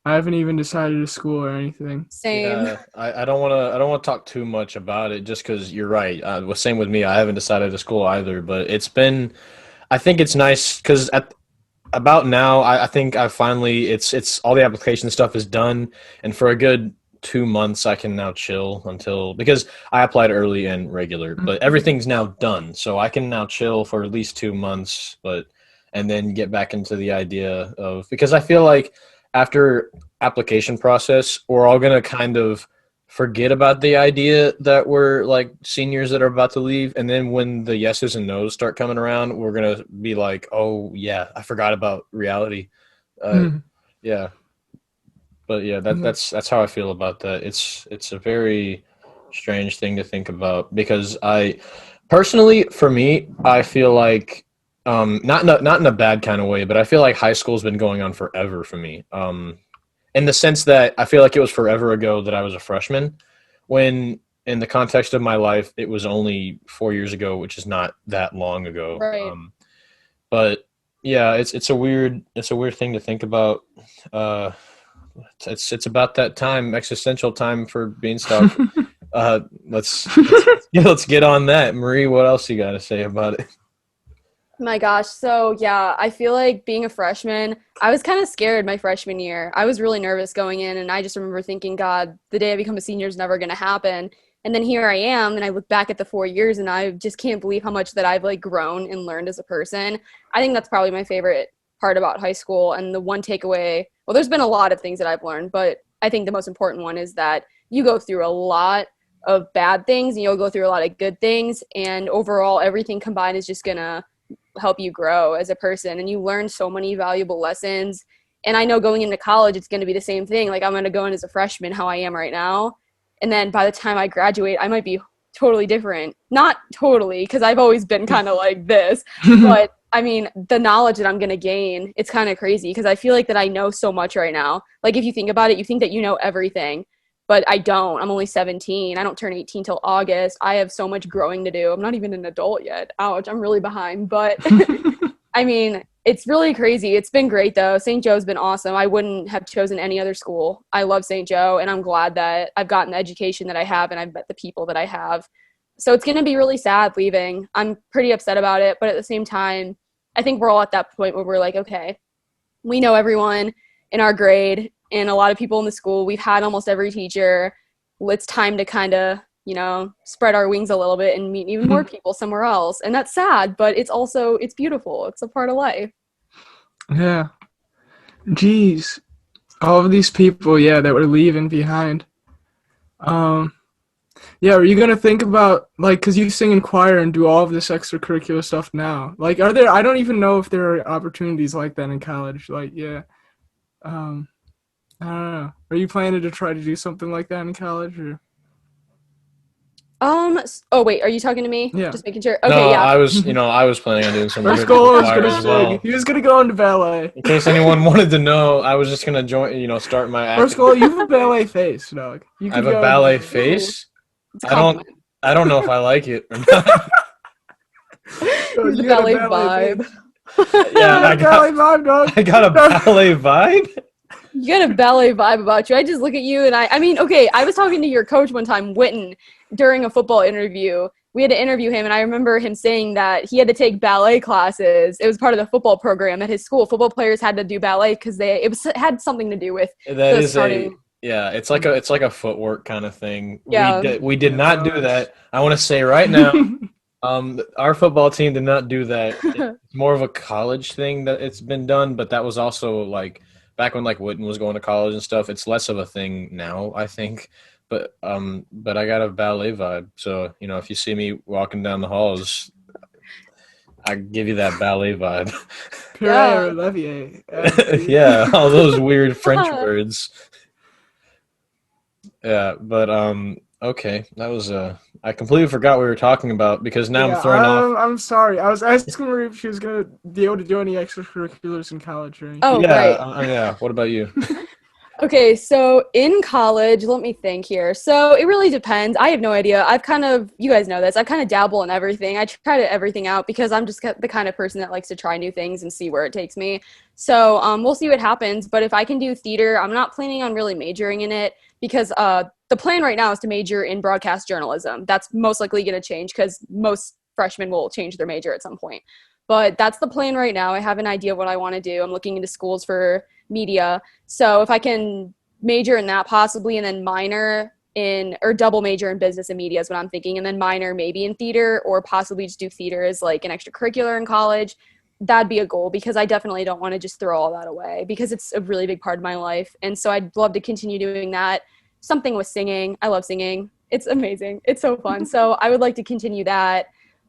I haven't even decided a school or anything. Same. Yeah, I don't want to talk too much about it just because you're right. Same with me. I haven't decided a school either, but I think it's nice because about now, I think I finally, it's all the application stuff is done, and for a good 2 months I can now chill because I applied early and regular, but everything's now done, so I can now chill for at least 2 months, and then get back into the idea of, because I feel like after application process, we're all gonna kind of forget about the idea that we're like seniors that are about to leave, and then when the yeses and nos start coming around, we're gonna be like, oh yeah, I forgot about reality. Yeah. But yeah, that's how I feel about that. It's a very strange thing to think about, because personally, for me, I feel like not in a bad kind of way, but I feel like high school's been going on forever for me. In the sense that I feel like it was forever ago that I was a freshman, when in the context of my life, it was only 4 years ago, which is not that long ago. Right. But yeah, it's a weird thing to think about. It's about that time, existential time for BeansTalk. Let's get on that. Marie, what else you got to say about it? My gosh. So yeah, I feel like being a freshman, I was kind of scared my freshman year. I was really nervous going in, and I just remember thinking, God, the day I become a senior is never going to happen. And then here I am, and I look back at the 4 years, and I just can't believe how much that I've like grown and learned as a person. I think that's probably my favorite part about high school. And the one takeaway, well, there's been a lot of things that I've learned, but I think the most important one is that you go through a lot of bad things and you'll go through a lot of good things. And overall, everything combined is just going to help you grow as a person. And you learn so many valuable lessons. And I know going into college, it's going to be the same thing. Like, I'm going to go in as a freshman, how I am right now. And then by the time I graduate, I might be totally different. Not totally, because I've always been kind of like this, but I mean, the knowledge that I'm going to gain, it's kind of crazy, because I feel like that I know so much right now. Like, if you think about it, you think that you know everything, but I don't. I'm only 17. I don't turn 18 till August. I have so much growing to do. I'm not even an adult yet. Ouch, I'm really behind. But, I mean, it's really crazy. It's been great, though. St. Joe's been awesome. I wouldn't have chosen any other school. I love St. Joe, and I'm glad that I've gotten the education that I have, and I've met the people that I have. So it's going to be really sad leaving. I'm pretty upset about it, but at the same time, I think we're all at that point where we're like, okay, we know everyone in our grade and a lot of people in the school. We've had almost every teacher. It's time to kind of, spread our wings a little bit and meet even more people somewhere else. And that's sad, but it's beautiful. It's a part of life. Yeah. Jeez, all of these people, yeah, that we're leaving behind. Um, yeah, are you gonna think about like, cause you sing in choir and do all of this extracurricular stuff now? Like, are there? I don't even know if there are opportunities like that in college. Like, yeah, um, I don't know. Are you planning to try to do something like that in college, or Oh wait, are you talking to me? yeah? Just making sure. No, Okay, yeah. I was planning on doing some Marscola was choir gonna as sing. well. He was gonna go into ballet. In case anyone wanted to know, I was just gonna join. Start my acting. Marscola, you have a ballet face, dog. You I have could a go into ballet ballet. Ooh, face. it's a I don't. compliment. I don't know if I like it or not. Yo, He's the you got a ballet ballet vibe. face. You Yeah, got a ballet vibe, dog. I got a ballet vibe. You got a ballet vibe about you. I just look at you and I mean, okay, I was talking to your coach one time, Witten, during a football interview. We had to interview him, and I remember him saying that he had to take ballet classes. It was part of the football program at his school. Football players had to do ballet because had something to do with That the is starting. it's like a footwork kind of thing. Yeah. We did Yeah, not do that. I want to say right now, our football team did not do that. It's more of a college thing that it's been done, but that was also like back when like Witten was going to college and stuff. It's less of a thing now, I think. But I got a ballet vibe. So, if you see me walking down the halls, I give you that ballet vibe. Pierre Yeah. Levier. Yeah, all those weird French words. Yeah, but okay, that was I completely forgot what we were talking about because now I'm Yeah, thrown off. I'm sorry. I was asking her if she was gonna be able to do any extracurriculars in college or anything. Oh, Yeah, right. yeah. What about you? Okay, so in college, let me think here. So it really depends. I have no idea. You guys know this, I've kind of dabble in everything. I try to everything out because I'm just the kind of person that likes to try new things and see where it takes me. So we'll see what happens. But if I can do theater, I'm not planning on really majoring in it because the plan right now is to major in broadcast journalism. That's most likely going to change because most freshmen will change their major at some point. But that's the plan right now. I have an idea of what I want to do. I'm looking into schools for media. So if I can major in that possibly and then minor in or double major in business and media is what I'm thinking, and then minor maybe in theater or possibly just do theater as like an extracurricular in college, that'd be a goal because I definitely don't want to just throw all that away because it's a really big part of my life. And so I'd love to continue doing that. Something with singing. I love singing. It's amazing. It's so fun. So I would like to continue that.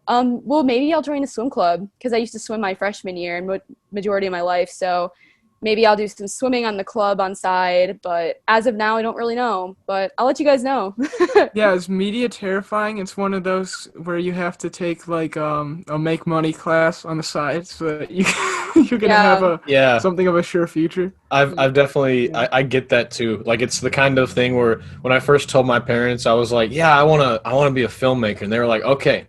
Well, maybe I'll join a swim club because I used to swim my freshman year and majority of my life. So maybe I'll do some swimming on the club on side, but as of now, I don't really know. But I'll let you guys know. Yeah, is media terrifying? It's one of those where you have to take like a make money class on the side so that you're gonna have Yeah. a Yeah, something of a sure future. I've definitely Yeah. I get that too. Like it's the kind of thing where when I first told my parents, I was like, yeah, I wanna be a filmmaker, and they were like, okay,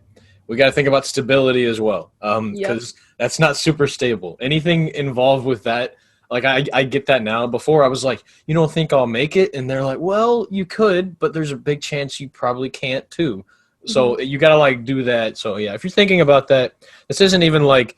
we got to think about stability as well, Yep. because that's not super stable. Anything involved with that. Like I get that now. Before I was like, you don't think I'll make it? And they're like, well, you could, but there's a big chance you probably can't too. So you gotta like do that. So yeah, if you're thinking about that, this isn't even like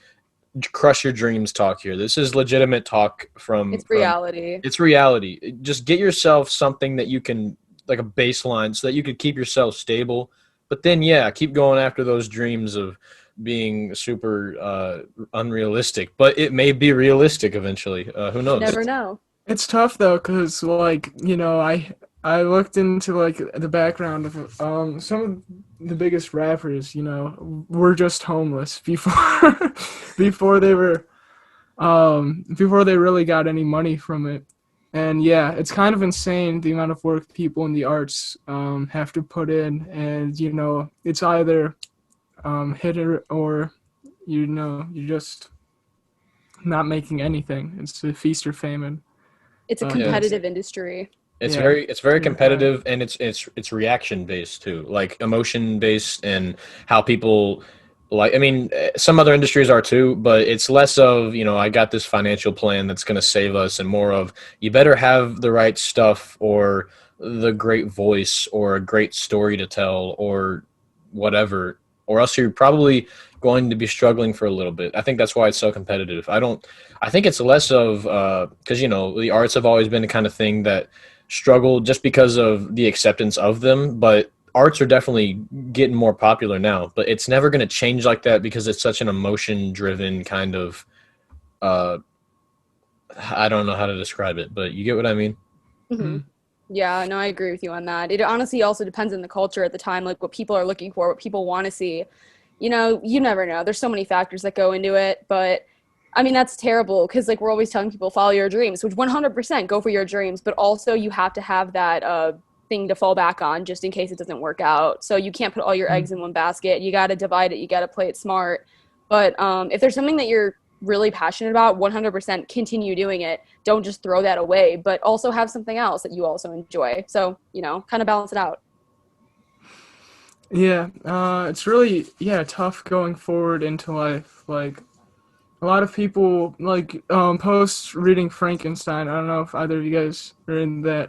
crush your dreams talk here. This is legitimate talk It's from reality. it's reality. Just get yourself something that you can like a baseline so that you could keep yourself stable. But then yeah, keep going after those dreams of being super unrealistic, but it may be realistic eventually. Who You knows? never know. It's tough though, cause like I looked into like the background of some of the biggest rappers. Were just homeless before before they really got any money from it. And yeah, it's kind of insane the amount of work people in the arts have to put in, and it's either hit it or you're just not making anything. It's a feast or famine. It's a Yeah. competitive industry. Yeah, It's very pretty hard. competitive, and it's reaction based too, like emotion based and how people like. I mean, some other industries are too, but it's less of I got this financial plan that's going to save us, and more of you better have the right stuff or the great voice or a great story to tell or whatever, or else you're probably going to be struggling for a little bit. I think that's why it's so competitive. I think it's less of because the arts have always been the kind of thing that struggle just because of the acceptance of them, but arts are definitely getting more popular now, but it's never going to change like that because it's such an emotion driven kind of uh, I don't know how to describe it, but you get what I mean. Hmm. Yeah, no, I agree with you on that. It honestly also depends on the culture at the time, like what people are looking for, what people want to see. You know, you never know. There's so many factors that go into it, but I mean, that's terrible because like we're always telling people follow your dreams, which 100% go for your dreams, but also you have to have that thing to fall back on just in case it doesn't work out. So you can't put all your eggs in one basket. You got to divide it. You got to play it smart. But if there's something that you're really passionate about, 100% continue doing it. Don't just throw that away, but also have something else that you also enjoy. So, you know, kind of balance it out. Yeah, it's really tough going forward into life. Like a lot of people like post reading Frankenstein. I don't know if either of you guys are in that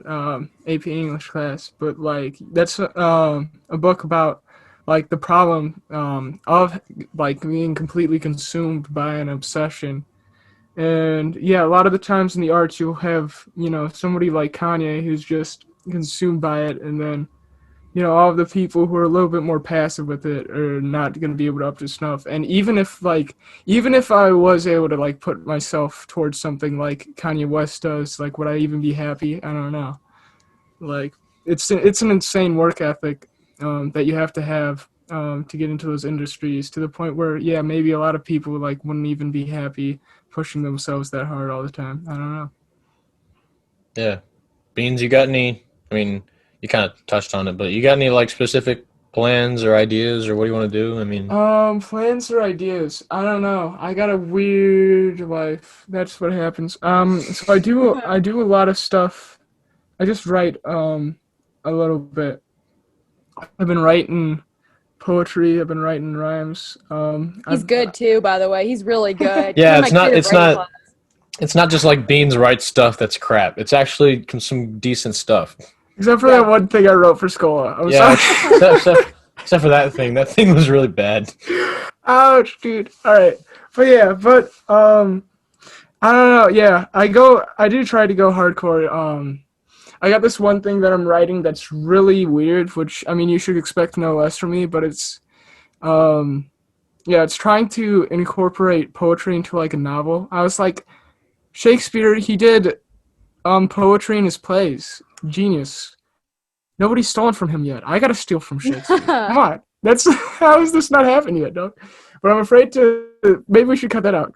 AP English class, but like that's a book about like the problem of like being completely consumed by an obsession. And yeah, a lot of the times in the arts you'll have, somebody like Kanye who's just consumed by it, and then all of the people who are a little bit more passive with it are not going to be able to up to snuff. And even if I was able to like put myself towards something like Kanye West does, like would I even be happy? I don't know. Like it's an insane work ethic that you have to get into those industries, to the point where maybe a lot of people like wouldn't even be happy pushing themselves that hard all the time. I don't know. Yeah. Beans, you got any? I mean, you kind of touched on it, but you got any like specific plans or ideas or what do you want to do? I mean, Plans or ideas? I don't know. I got a weird life. That's what happens. So I do a lot of stuff. I just write a little bit. I've been writing poetry. I've been writing rhymes. He's good too, by the way. He's really good. He's yeah, in my creative writing class. it's not just like Beans writes stuff that's crap. It's actually some decent stuff. Except for that one thing I wrote for Scola. I'm Yeah, sorry. except for that thing. That thing was really bad. Ouch, dude. All right, but I don't know. Yeah, I do try to go hardcore. I got this one thing that I'm writing that's really weird, which I mean you should expect no less from me, but um it's trying to incorporate poetry into like a novel. I was like, Shakespeare, he did poetry in his plays. Genius. Nobody's stolen from him yet. I gotta steal from Shakespeare. Come on. That's how has this not happened yet, dog? But I'm afraid to. Maybe we should cut that out.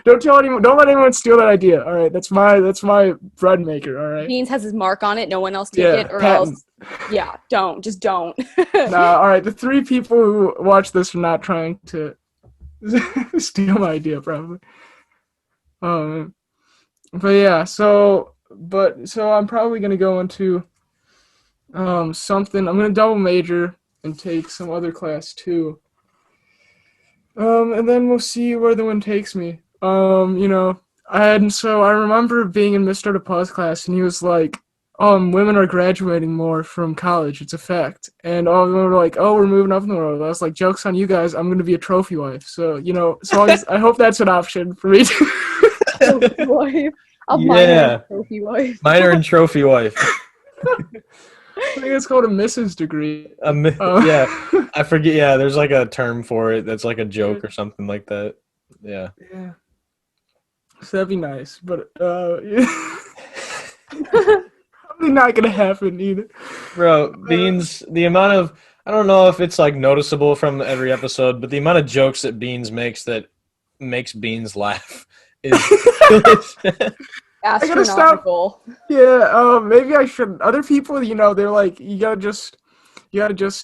Don't tell anyone. Don't let anyone steal that idea. All right, that's my bread maker. All right. Beans has his mark on it. No one else take it, or patent. else. Yeah, just don't. Nah. All right. The 3 people who watch this are not trying to steal my idea, probably. But yeah. So I'm probably gonna go into something. I'm gonna double major and take some other class too. And then we'll see where the wind takes me. So I remember being in Mr. DePauw's class, and he was like, women are graduating more from college. It's a fact. And all of them were like, oh, we're moving up in the world. I was like, joke's on you guys. I'm going to be a trophy wife. So, I hope that's an option for me too. Trophy wife. I'll minor in trophy wife. Minor in trophy wife. I think it's called a Mrs. degree. Yeah, I forget. Yeah, there's like a term for it that's like a joke or something like that. Yeah. Yeah. So that'd be nice, but probably not gonna happen either. Bro, Beans, the amount of, I don't know if it's like noticeable from every episode, but the amount of jokes that Beans makes that makes Beans laugh is astronomical. Yeah, maybe I should. Other people, they're like, you gotta just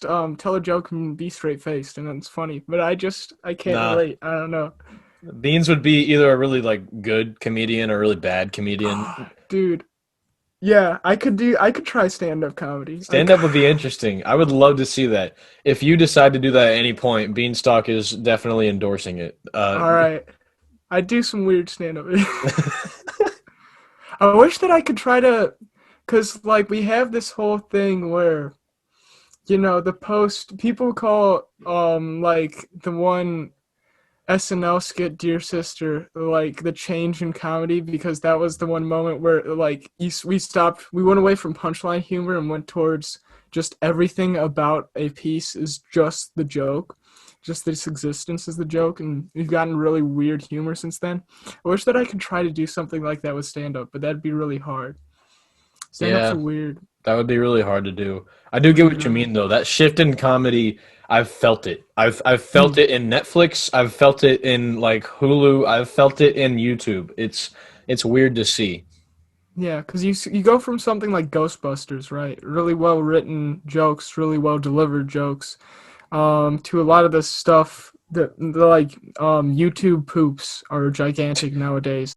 tell a joke and be straight faced, and then it's funny. But I can't relate. I don't know. Beans would be either a really like good comedian or a really bad comedian. Dude. Yeah, I could try stand-up comedy. Stand-up would be interesting. I would love to see that. If you decide to do that at any point, BeansTalk is definitely endorsing it. All right. I'd do some weird stand-up. I wish that I could try to, because, like, we have this whole thing where, the post, people call, like, the one SNL skit, Dear Sister, like, the change in comedy, because that was the one moment where, like, we went away from punchline humor and went towards just everything about a piece is just the joke. Just its existence is the joke, and we've gotten really weird humor since then. I wish that I could try to do something like that with stand-up, but that'd be really hard. Stand-up's Yeah, weird. that would be really hard to do. I do get what you mean though. That shift in comedy, I've felt it. I've felt it in Netflix. I've felt it in like Hulu. I've felt it in YouTube. It's weird to see. Yeah, because you go from something like Ghostbusters, right? Really well written jokes, really well delivered jokes, to a lot of the stuff that the YouTube poops are gigantic nowadays.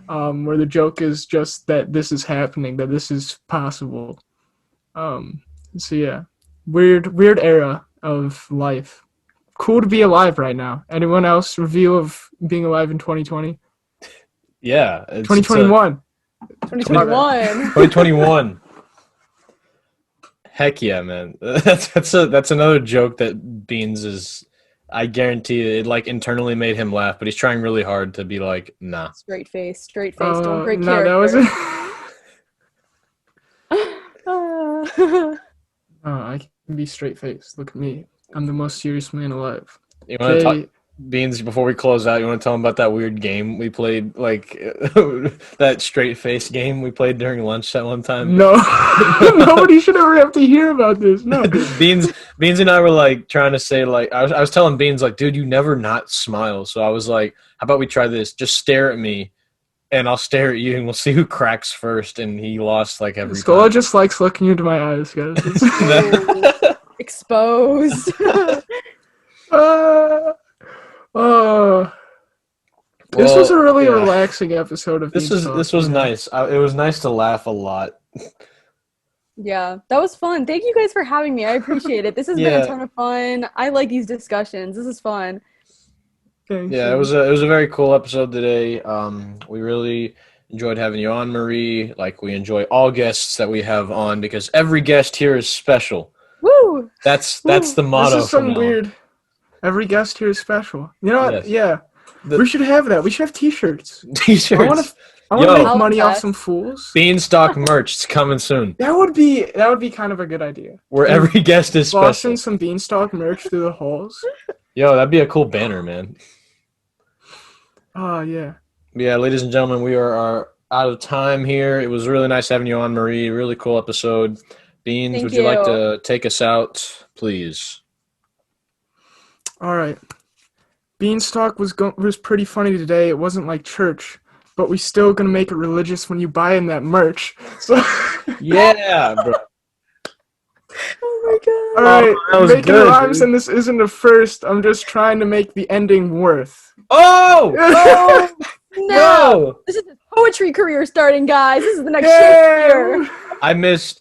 Where the joke is just that this is happening, that this is possible. So yeah, weird era of life. Cool to be alive right now. Anyone else review of being alive in 2020? Yeah, 2021. 2021. 2021. Heck yeah, man. That's another joke that Beans is. I guarantee it like internally made him laugh, but he's trying really hard to be like, nah. Straight face. Don't break No, character. that was it. Uh, I can be straight faced. Look at me. I'm the most serious man alive. You want to Jay- talk, Beans, before we close out, you want to tell him about that weird game we played, like that straight face game we played during lunch that one time? No, nobody should ever have to hear about this. No. Beans and I were like trying to say like I was telling Beans like, dude, you never not smile. So I was like, how about we try this? Just stare at me, and I'll stare at you, and we'll see who cracks first. And he lost like every Scola time. just likes looking into my eyes, guys. exposed. This was a really yeah. relaxing episode of This BeansTalk. was nice. It was nice to laugh a lot. Yeah, that was fun. Thank you guys for having me. I appreciate it. This has been Yeah. a ton of fun. I like these discussions. This is fun. Thanks. Yeah, it was a very cool episode today. We really enjoyed having you on, Marie. Like we enjoy all guests that we have on because every guest here is special. Woo! That's the motto. This is from some now. weird. Every guest here is special. You know what? Yes. Yeah. The- We should have that. We should have T-shirts. T-shirts. I want Yo. to make money off Outcast. some fools. BeansTalk merch. It's coming soon. That would be kind of a good idea. Where every guest is special. Boston some BeansTalk merch through the halls. Yo, that'd be a cool banner, man. Oh yeah. Yeah, ladies and gentlemen, we are out of time here. It was really nice having you on, Marie. Really cool episode. Beans, Thank would you like you. to take us out, please? All right. BeansTalk was pretty funny today. It wasn't like church, but we still gonna make it religious when you buy in that merch. So. Yeah, bro. Oh my god. All right, that was making good, rhymes, dude. and this isn't a first. I'm just trying to make the ending worth. Oh! No! No! This is his poetry career starting, guys. This is the next Yeah. Shakespeare.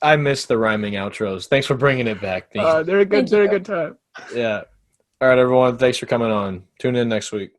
I missed the rhyming outros. Thanks for bringing it back, Beans. They're a good. Thank They're a you. good time. Yeah. All right, everyone. Thanks for coming on. Tune in next week.